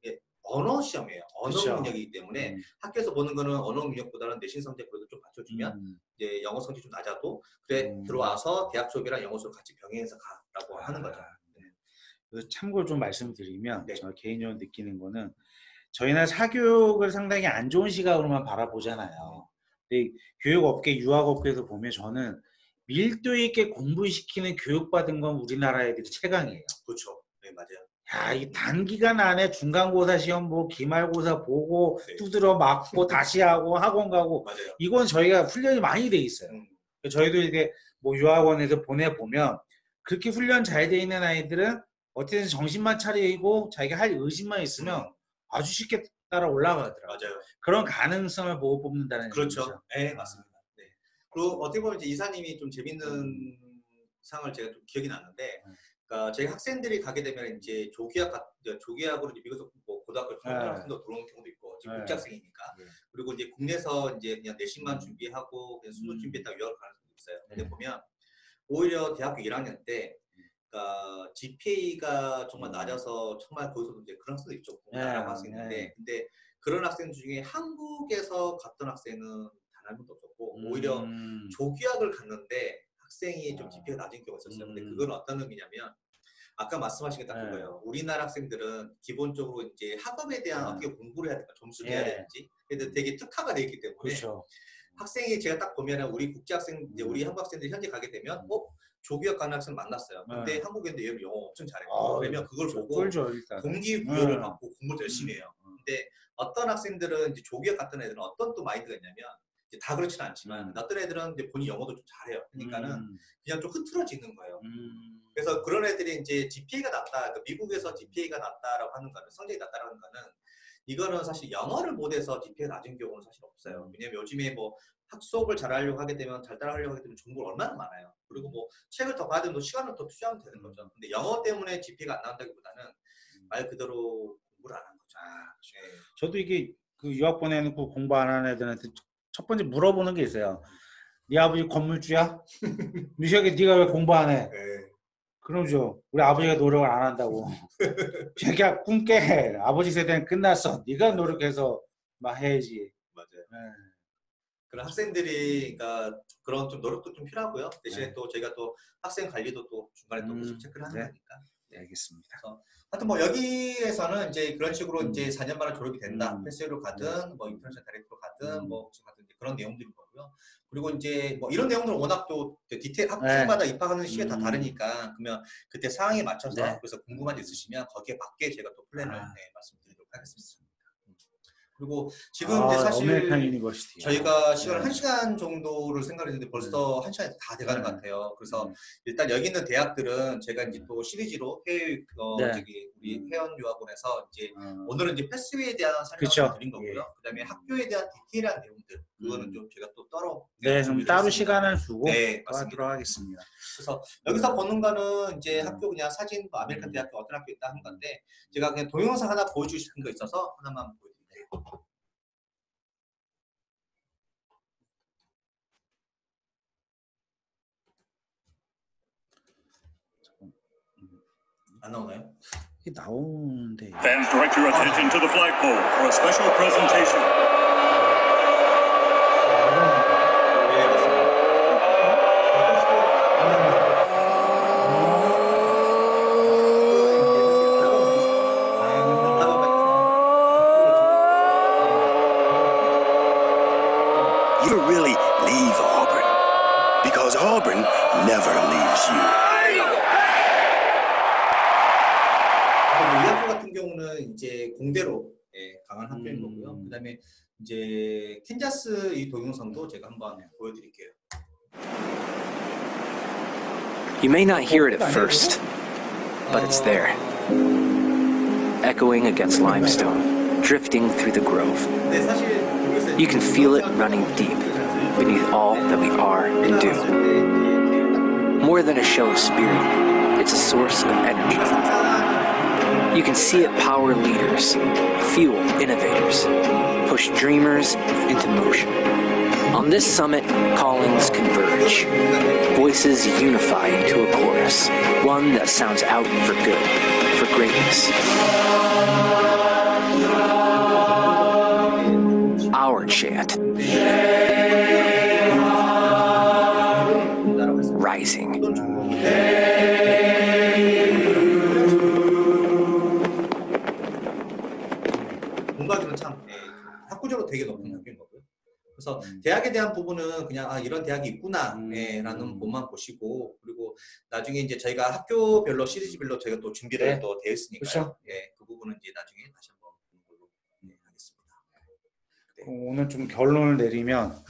언어 시험이에요. 언어 그쵸. 능력이기 때문에 학교에서 보는 거는 언어 능력보다는 내신 성적 그래도 좀 받쳐주면 이제 영어 성적이 좀 낮아도 그래 들어와서 대학 수업이랑 영어 수업 같이 병행해서 가라고 하는 거죠. 참고로 좀 말씀드리면 저 개인적으로 느끼는 거는 저희는 사교육을 상당히 안 좋은 시각으로만 바라보잖아요. 근데 교육업계, 유학업계에서 보면 저는 밀도 있게 공부시키는 교육받은 건 우리나라 애들이 최강이에요. 그렇죠. 네, 맞아요. 야, 이 단기간 안에 중간고사 시험 보고 기말고사 보고 두드려 맞고 다시 하고 학원 가고 맞아요. 이건 저희가 훈련이 많이 돼 있어요. 저희도 이게 뭐 유학원에서 보내보면 그렇게 훈련 잘 돼 있는 아이들은 어떻게든 정신만 차리고 자기가 할 의지만 있으면 아주 쉽게 따라 올라가더라고요. 맞아요. 그런 가능성을 보고 뽑는다는 그렇죠. 얘기죠. 네, 맞습니다. 네. 그리고 어떻게 보면 이제 이사님이 좀 재밌는 상을 제가 좀 기억이 났는데, 그러니까 저희 학생들이 가게 되면 이제 조기학으로 이제 미국에서 뭐 고등학교 같은 데 들어오는 경우도 있고, 지금 국제학생이니까. 그리고 이제 국내에서 이제 그냥 내신만 준비하고 그냥 수능 준비했다가 유학을 가는 수도 있어요. 근데 보면 오히려 대학교 1학년 때 그러니까 GPA가 정말 낮아서 정말 거기서도 이제 그런 학생도 있죠. 공부라고 할 수 있는데, 근데 그런 학생 중에 한국에서 갔던 학생은 단 한 명도 없었고, 오히려 조기학을 갔는데 학생이 좀 GPA가 낮은 경우가 있었어요. 근데 그건 어떤 의미냐면 아까 말씀하신 게 딱 그거예요. 우리나라 학생들은 기본적으로 이제 학업에 대한 어떻게 공부를 해야 될까, 점수를 해야 되는지, 근데 되게 특화가 돼 있기 때문에 그렇죠. 학생이 제가 딱 보면은 우리 국제 학생 이제 우리 한국 학생들이 현재 가게 되면 조기학 가는 학생 만났어요. 근데 한국인데 얘는 영어 엄청 잘해요. 그러면 그걸 보고 동기부여를 받고 공부를 열심히 해요. 근데 어떤 학생들은 이제 조기학 갔던 애들은 어떤 또 마인드가 있냐면 이제 다 그렇지는 않지만 어떤 애들은 이제 본인 영어도 좀 잘해요. 그러니까는 그냥 좀 흐트러지는 거예요. 그래서 그런 애들이 이제 GPA가 낮다, 그러니까 미국에서 GPA가 낮다라고 하는 거는 성적이 낮다라고 하는 거는 이거는 사실 영어를 못해서 GPA가 낮은 경우는 사실 없어요. 왜냐면 요즘에 뭐 학수업을 잘하려고 하게 되면 잘 따라하려고 하게 되면 정보가 얼마나 많아요. 그리고 뭐 책을 더 받으면 시간을 더 투자하면 되는 거죠. 근데 영어 때문에 GPA가 안 나온다기보다는 말 그대로 공부를 안 한 거죠. 네. 저도 이게 그 유학 보내놓고 공부 안 하는 애들한테 첫 번째 물어보는 게 있어요. 네 아버지 건물주야? 네 새끼 네가 왜 공부 안 해? 네. 그러죠. 우리 아버지가 노력을 안 한다고. 자기야 꿈 깨. 아버지 세대는 끝났어. 네가 노력해서 막 해야지. 맞아요. 네. 그런 학생들이 그러니까 그런 좀 노력도 좀 필요하고요. 대신에 네. 또 저희가 또 학생 관리도 또 중간에 또 계속 체크를 하는 네. 거니까. 네, 알겠습니다. 그래서 하여튼 뭐 여기에서는 이제 그런 식으로 이제 4년 만에 졸업이 된다. 패스웨이로 가든 뭐 인터내셔널 다이렉트로 가든 뭐 가든 그런 내용들인 거고요. 그리고 이제 뭐 이런 내용들은 워낙 또 디테일 학생마다 입학하는 시기가 다 다르니까 그러면 그때 상황에 맞춰서 네. 그래서 궁금한 게 있으시면 거기에 맞게 제가 또 플랜을 말씀드리도록 하겠습니다. 그리고 지금 이제 사실 아메리칸 유니버시티. 저희가 시간을 1시간 정도를 생각했는데 벌써 1시간이 다 돼가는 것 같아요. 그래서 일단 여기 있는 대학들은 제가 이제 또 시리즈로 해외 저기 우리 회원 유학원에서 이제 오늘은 이제 패스웨이에 대한 설명을 드린 거고요. 그다음에 학교에 대한 디테일한 내용들 그거는 좀 제가 또 따로 좀 따로 시간을 두고 맞습니다. 하겠습니다. 그래서 여기서 보는 거는 이제 학교 그냥 사진 뭐 아메리칸 대학교 어떤 학교 있다 하는 건데 제가 그냥 동영상 하나 보여주고 싶은 거 있어서 하나만 보여드릴게요. 안 나오나요? 이게 나오는데. Fans, direct your attention to the flagpole for a special presentation. You really leave Auburn because Auburn never leaves you. 이 학교 같은 경우는 이제 공대로 강한 학교인 거고요. 그다음에 이제 캔자스 이 동영상도 제가 한번 보여드릴게요. You may not hear it at first, but it's there, echoing against limestone, drifting through the grove. 네, 사실 You can feel it running deep beneath all that we are and do. More than a show of spirit, it's a source of energy. You can see it power leaders, fuel innovators, push dreamers into motion. On this summit, callings converge. Voices unify into a chorus, one that sounds out for good, for greatness. Our chant. Rising. 공과기는 참 학구적으로 되게 높은 학교인 거고요. 그래서 대학에 대한 부분은 그냥 이런 대학이 있구나 라는 것만 보시고 그리고 나중에 이제 저희가 학교별로 시리즈별로 저희가 또 준비를 또 되어 있으니까요. 그 부분은 이제 나중에 다시 한번 보는 걸로 하겠습니다. 오늘 좀 결론을 내리면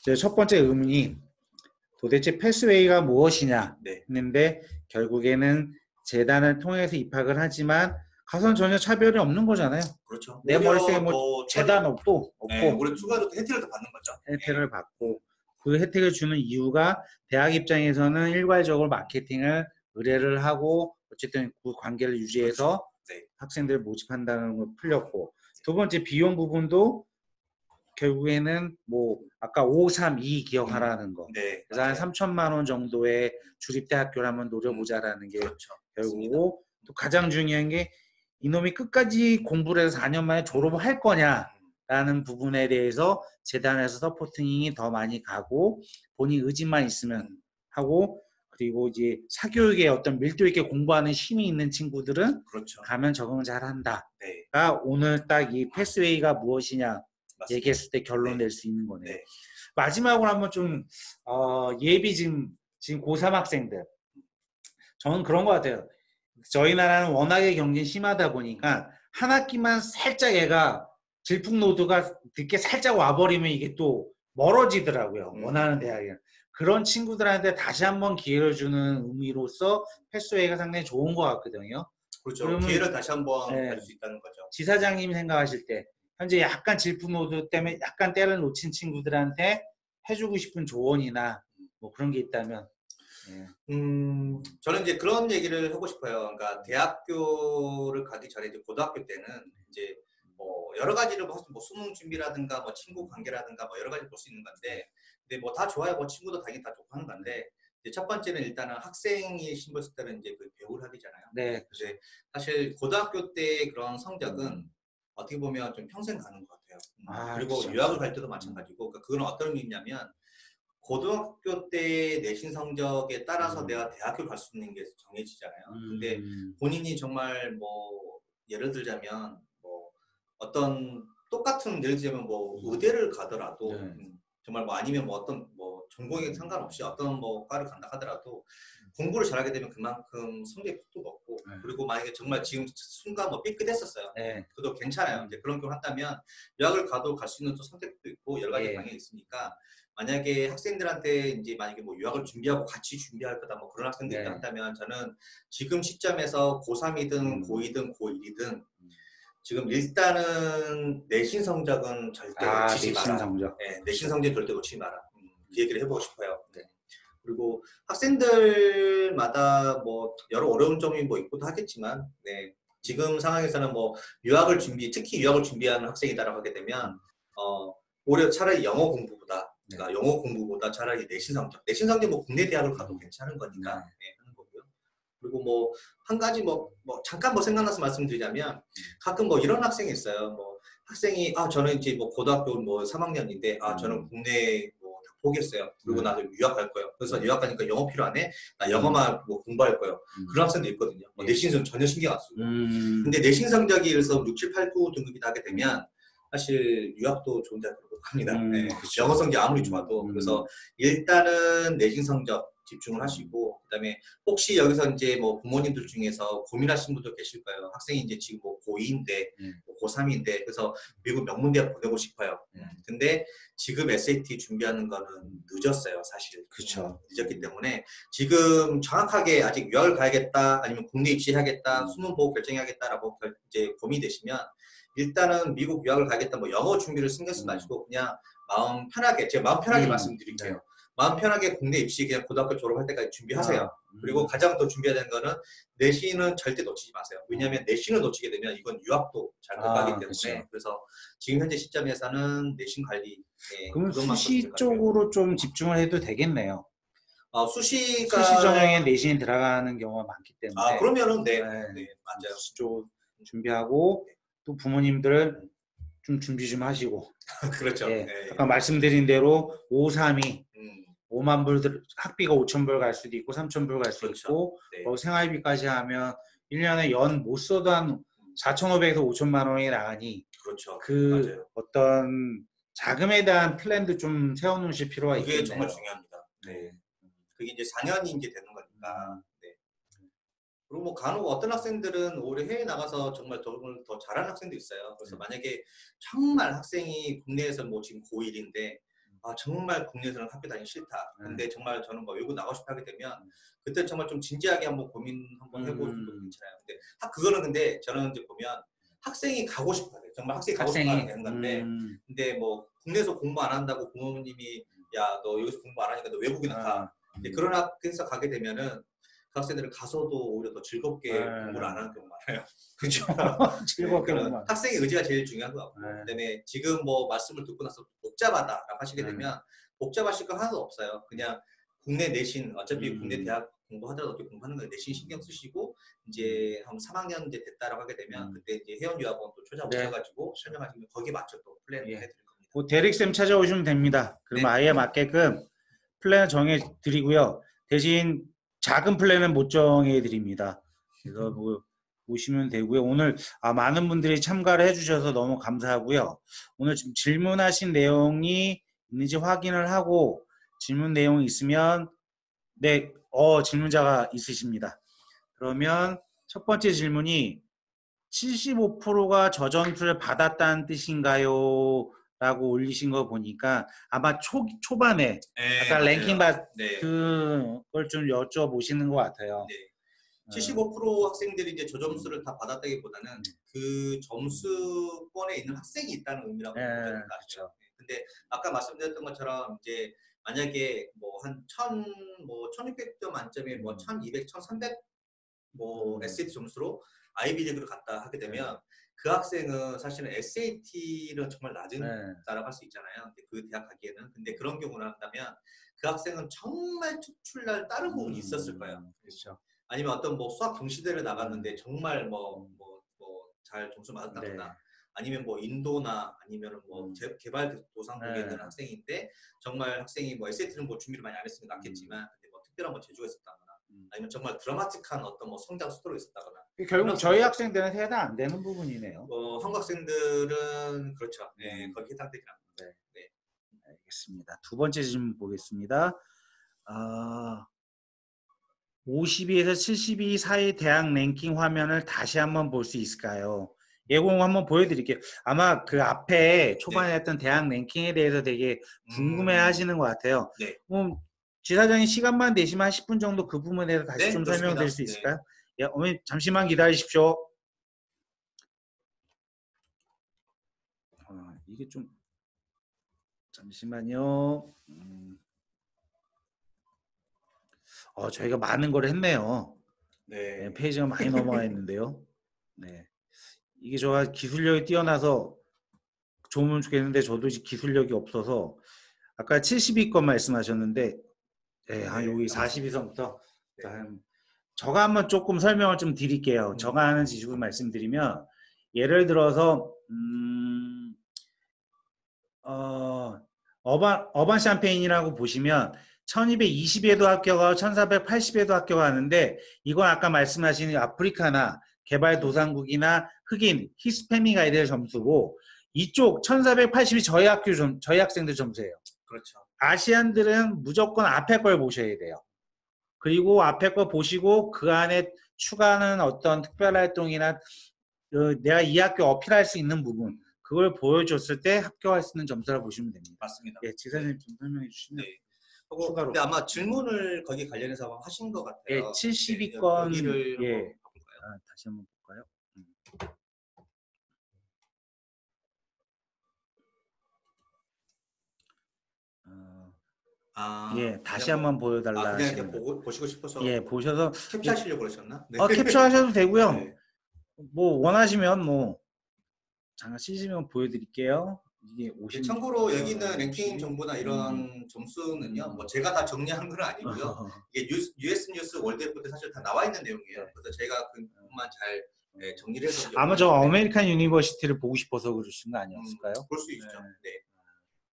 제 첫 번째 의문이 도대체 패스웨이가 무엇이냐 했는데 결국에는 재단을 통해서 입학을 하지만 가서는 전혀 차별이 없는 거잖아요. 그렇죠. 내 머릿속에 뭐 재단 없고 우리 추가로 혜택을 더 받는 거죠. 혜택을 받고 그 혜택을 주는 이유가 대학 입장에서는 일괄적으로 마케팅을 의뢰를 하고 어쨌든 그 관계를 유지해서 학생들을 모집한다는 걸 풀렸고 두 번째 비용 부분도 결국에는 뭐 아까 532 기억하라는 거 그래서 한 3천만 원 정도의 주립대학교를 한번 노려보자라는 게 결국이고 또 가장 중요한 게 이놈이 끝까지 공부를 해서 4년 만에 졸업을 할 거냐라는 부분에 대해서 재단에서 서포팅이 더 많이 가고 본인 의지만 있으면 하고 그리고 이제 사교육에 어떤 밀도 있게 공부하는 힘이 있는 친구들은 가면 적응 잘 한다가 오늘 딱 이 패스웨이가 무엇이냐 얘기했을 때 결론 낼 수 있는 거네요. 마지막으로 한번 좀 예비 지금 고3 학생들 저는 그런 것 같아요. 저희 나라는 워낙에 경쟁이 심하다 보니까 한 학기만 살짝 얘가 질풍노도가 늦게 살짝 와버리면 이게 또 멀어지더라고요. 원하는 대학에. 그런 친구들한테 다시 한번 기회를 주는 의미로서 패스웨이가 상당히 좋은 것 같거든요. 그렇죠. 기회를 다시 한번 가질 수 있다는 거죠. 지사장님이 생각하실 때 현재 약간 질풍노도 때문에 약간 때를 놓친 친구들한테 해주고 싶은 조언이나 뭐 그런 게 있다면 저는 이제 그런 얘기를 하고 싶어요. 그러니까 대학교를 가기 전에 이제 고등학교 때는 이제 뭐 여러 가지를 뭐 수능 준비라든가 뭐 친구 관계라든가 뭐 여러 가지 볼 수 있는 건데 근데 뭐 다 좋아요. 뭐 친구도 당연히 다 좋고 하는 건데 이제 첫 번째는 일단은 학생이 신고했을 때는 이제 그 배우를 하기잖아요. 네. 그래서 사실 고등학교 때 그런 성적은 어떻게 보면 좀 평생 가는 것 같아요. 그리고 그쵸, 유학을 그쵸. 갈 때도 마찬가지고 그러니까 그건 어떤 의미냐면 고등학교 때 내신 성적에 따라서 내가 대학교 갈 수 있는 게 정해지잖아요. 근데 본인이 정말 뭐 예를 들자면 뭐 어떤 똑같은 예를 들자면 뭐 의대를 가더라도 정말 뭐 아니면 뭐 어떤 뭐 전공에 상관없이 어떤 뭐 과를 간다 하더라도 공부를 잘하게 되면 그만큼 성적이 뚝뚝 높고 그리고 만약에 정말 지금 순간 뭐 삐끗했었어요. 그래도 괜찮아요. 이제 그런 경우를 한다면 유학을 가도 갈 수 있는 또 선택도 있고 여러 가지 방향이 있으니까 만약에 학생들한테 이제 만약에 뭐 유학을 준비하고 같이 준비할 거다 뭐 그런 학생들이 있다 한다면 저는 지금 시점에서 고3이든 고2든 고1이든 지금 일단은 내신 성적은 절대 놓치지 내신 마라. 성적. 네, 내신 성적 절대 놓치지 마라. 그 얘기를 해보고 싶어요. 네. 그리고 학생들마다 뭐 여러 어려운 점이 뭐 있고도 하겠지만, 네. 지금 상황에서는 뭐 특히 유학을 준비하는 학생이다라고 하게 되면, 오히려 차라리 영어 공부보다, 그러니까 영어 공부보다 차라리 내신 성적 뭐 국내 대학을 가도 괜찮은 거니까 하는 거고요. 그리고 뭐 한 가지 뭐 잠깐 뭐 생각나서 말씀드리자면 가끔 뭐 이런 학생이 있어요. 뭐 학생이 저는 이제 뭐 고등학교 뭐 3학년인데 저는 국내 뭐 다 포기했어요. 그리고 나도 유학 갈 거예요. 그래서 유학 가니까 영어 필요하네. 나 영어만 뭐 공부할 거예요. 그런 학생도 있거든요. 내신 성적 전혀 신경 안 쓰고. 근데 내신 성적이 그래서 6, 7, 8, 9 등급이 나게 되면 사실 유학도 좋은 대학으로 합니다. 영어 성적이 아무리 좋아도. 그래서 일단은 내신 성적 집중을 하시고 그다음에 혹시 여기서 이제 뭐 부모님들 중에서 고민하시는 분도 계실 거예요. 학생이 이제 지금 뭐 고2인데 뭐 고3인데 그래서 미국 명문대학 보내고 싶어요. 근데 지금 SAT 준비하는 거는 늦었어요, 사실. 그렇죠. 늦었기 때문에 지금 정확하게 아직 유학을 가야겠다 아니면 국내 입시해야겠다 수능 보고 결정해야겠다라고 이제 고민되시면 일단은 미국 유학을 가야겠다 뭐 영어 준비를 신경 쓰지 마시고 그냥 마음 편하게 제가 마음 편하게 말씀드릴게요. 마음 편하게 국내 입시 그냥 고등학교 졸업할 때까지 준비하세요. 그리고 가장 더 준비해야 되는 거는 내신은 절대 놓치지 마세요. 왜냐하면 내신을 놓치게 되면 이건 유학도 잘 못 가기 때문에 그쵸. 그래서 지금 현재 시점에서는 내신 관리 그럼 수시 쪽으로 좀 집중을 해도 되겠네요. 수시가 수시 전형에 내신이 들어가는 경우가 많기 때문에 그러면은 네 맞아요. 수시 쪽 준비하고 또 부모님들 좀 준비 좀 하시고 그렇죠. 아까 말씀드린 대로 532 5만 불 학비가 5,000불 갈 수도 있고 3,000불 갈 수도 있고 생활비까지 하면 1년에 연 못 써도 한 4,500에서 5천만 원이 나가니 그렇죠. 맞아요. 어떤 자금에 대한 플랜도 좀 세워놓으실 필요가 있겠네요. 그게 정말 중요합니다. 네. 그게 이제 4년이 이제 되는 거니까. 네. 그리고 뭐 간혹 어떤 학생들은 올해 해외 나가서 정말 더 잘하는 학생도 있어요. 그래서 만약에 정말 학생이 국내에서 뭐 지금 고1인데 정말 국내에서는 학교 다니기 싫다. 근데 정말 저는 뭐 외국 나가고 싶어 하게 되면 그때 정말 좀 진지하게 한번 고민 한번 해보는 것도 괜찮아요. 근데 그거는 근데 저는 이제 보면 학생이 가고 싶어요. 정말 학생이 가고 싶어 하는 건데 근데 뭐 국내에서 공부 안 한다고 부모님이 야 너 여기서 공부 안 하니까 너 외국이나 가. 근데 그런 학교에서 가게 되면은 그 학생들은 가서도 오히려 더 즐겁게 공부를 안 하는 경우가 많아요. 그렇죠. 즐겁게 학생의 의지가 제일 중요한 것 같고 그다음에 지금 뭐 말씀을 듣고 나서 복잡하다라고 하시게 되면 복잡하실 거 하나도 없어요. 그냥 국내 내신 어차피 국내 대학 공부하더라도 어떻게 공부하는 거예요. 내신 신경 쓰시고 이제 한 3학년 이제 됐다라고 하게 되면 그때 이제 회원유학원 또 찾아오셔가지고 설명하시면 거기에 맞춰 또 플랜을 해드릴 겁니다. 뭐 대릭쌤 찾아오시면 됩니다. 그럼 아예 맞게끔 플랜을 정해드리고요. 대신 작은 플랜은 못 정해드립니다. 그래서 뭐 보시면 되고요. 오늘 많은 분들이 참가를 해주셔서 너무 감사하고요. 오늘 지금 질문하신 내용이 있는지 확인을 하고 질문 내용이 있으면 질문자가 있으십니다. 그러면 첫 번째 질문이 75%가 저점수를 받았다는 뜻인가요? 라고 올리신 거 보니까 아마 초반에 아까 랭킹 그걸 좀 여쭤보시는 것 같아요. 75% 학생들이 이제 저점수를 다 받았다기보다는 그 점수권에 있는 학생이 있다는 의미라고 보는 것 같아요. 근데 아까 말씀드렸던 것처럼 이제 만약에 뭐 한 1600점 만점에 뭐 1200, 1300 뭐 SAT 점수로 아이비리그를 갔다 하게 되면 그 학생은 사실은 SAT는 정말 낮은 네. 따라갈 수 있잖아요. 근데 그 대학 가기에는. 근데 그런 경우를 한다면 그 학생은 정말 특출날 다른 부분이 있었을 거예요. 그렇죠. 아니면 어떤 뭐 수학 경시대를 나갔는데 정말 잘 점수 네. 맞았다거나 아니면 뭐 인도나 아니면 뭐 개발도상국에 있는 학생인데 정말 학생이 뭐 SAT는 뭐 준비를 많이 안 했으면 낫겠지만 근데 뭐 특별한 뭐 재주가 있었다거나 아니면 정말 드라마틱한 어떤 뭐 성장 속도로 있었다거나 결국 저희 학생들은 해당 안 되는 부분이네요. 한국 학생들은 그렇죠. 네, 거기 해당되긴 합니다. 네. 알겠습니다. 두 번째 질문 보겠습니다. 52에서 72 사이 대학 랭킹 화면을 다시 한번 볼 수 있을까요? 예공 한번 보여드릴게요. 아마 그 앞에 초반에 네. 했던 대학 랭킹에 대해서 되게 궁금해 하시는 것 같아요. 네. 지사장님 시간만 되시면 한 10분 정도 그 부분에 대해서 다시 네, 좀 좋습니다. 설명드릴 수 있을까요? 예, 어머니 잠시만 기다리십시오. 이게 좀 잠시만요. 저희가 많은 걸 했네요. 네. 페이지가 많이 넘어가 있는데요. 네. 이게 저가 기술력이 뛰어나서 좋으면 좋겠는데 저도 기술력이 없어서 아까 72건 말씀하셨는데 여기 42선부터 저가 한번 조금 설명을 좀 드릴게요. 저가 하는 지식을 말씀드리면 예를 들어서 어반 샴페인이라고 보시면 1220에도 합격하고 1480에도 합격하는데 이건 아까 말씀하신 아프리카나 개발도상국이나 흑인, 히스패닉 아이들의 점수고 이쪽 1480이 저희 학생들 점수예요. 그렇죠. 아시안들은 무조건 앞에 걸 보셔야 돼요. 그리고 앞에 거 보시고 그 안에 추가하는 어떤 특별활동이나 내가 이 학교 어필할 수 있는 부분 그걸 보여줬을 때 합격할 수 있는 점수라고 보시면 됩니다. 맞습니다. 예, 지사님 좀 설명해 주시면. 네. 근데 아마 질문을 거기 관련해서 하신 것 같아요. 예, 72건 여기를 예. 한번 볼까요? 다시 한번 볼까요? 예, 다시 한번 보여달라. 그냥 이렇게 보시고 싶어서. 예, 보셔서 캡처하시려고 그러셨나? 네. 캡처하셔도 되고요. 네. 뭐 원하시면 잠깐 CG면 보여드릴게요. 이게 50. 참고로 여기 있는 랭킹 정보나 이런 점수는요, 뭐 제가 다 정리한 건 아니고요. 이게 US 뉴스 월드에프도 사실 다 나와 있는 내용이에요. 그래서 제가 그것만 잘 정리를 해서. 아마 저 아메리칸 유니버시티를 보고 싶어서 그러신 거 아니었을까요? 볼 수 있죠. 네.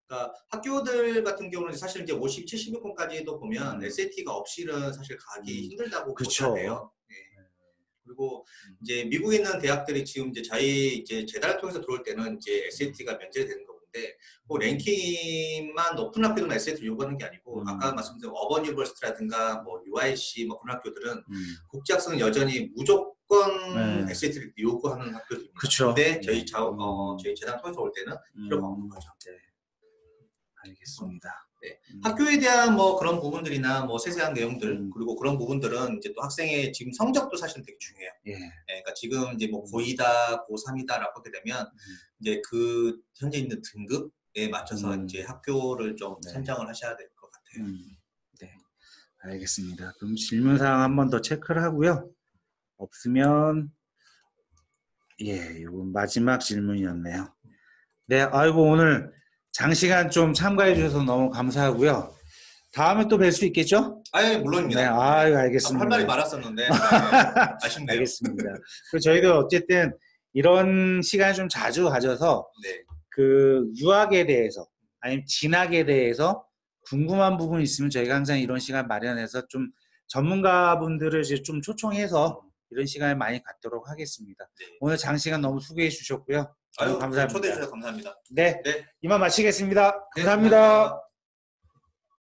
그러니까 학교들 같은 경우는 사실 이제 50, 70위권까지도 보면 SAT가 없이는 사실 가기 힘들다고 보셔야 돼요. 네. 그리고 이제 미국에 있는 대학들이 지금 이제 저희 재단을 통해서 들어올 때는 이제 SAT가 면제되는 건데, 그 랭킹만 높은 학교들만 SAT를 요구하는 게 아니고, 아까 말씀드린 어번 유니버시티라든가 뭐 UIC 뭐 그런 학교들은 국제 학생은 여전히 무조건 SAT를 요구하는 학교들입니다. 그쵸. 근데 저희 재단 통해서 올 때는 필요가 없는 거죠. 네. 알겠습니다. 네. 학교에 대한 뭐 그런 부분들이나 뭐 세세한 내용들 그리고 그런 부분들은 이제 또 학생의 지금 성적도 사실 되게 중요해요. 예. 네, 그러니까 지금 이제 뭐 고2다, 고3이다라고 하게 되면 이제 그 현재 있는 등급에 맞춰서 이제 학교를 좀 선정을 하셔야 될 것 같아요. 네, 알겠습니다. 그럼 질문 사항 한 번 더 체크를 하고요. 없으면 이건 마지막 질문이었네요. 네, 아이고 오늘 장시간 좀 참가해 주셔서 너무 감사하고요. 다음에 또 뵐 수 있겠죠? 예, 물론입니다. 네, 알겠습니다. 할 말이 많았었는데 아쉽네요. 알겠습니다. 그리고 저희도 어쨌든 이런 시간을 좀 자주 가져서 그 유학에 대해서 아니면 진학에 대해서 궁금한 부분이 있으면 저희가 항상 이런 시간 마련해서 좀 전문가분들을 이제 좀 초청해서 이런 시간을 많이 갖도록 하겠습니다. 오늘 장시간 너무 수고해 주셨고요. 감사합니다. 초대해 주셔서 감사합니다. 네, 이만 마치겠습니다. 감사합니다.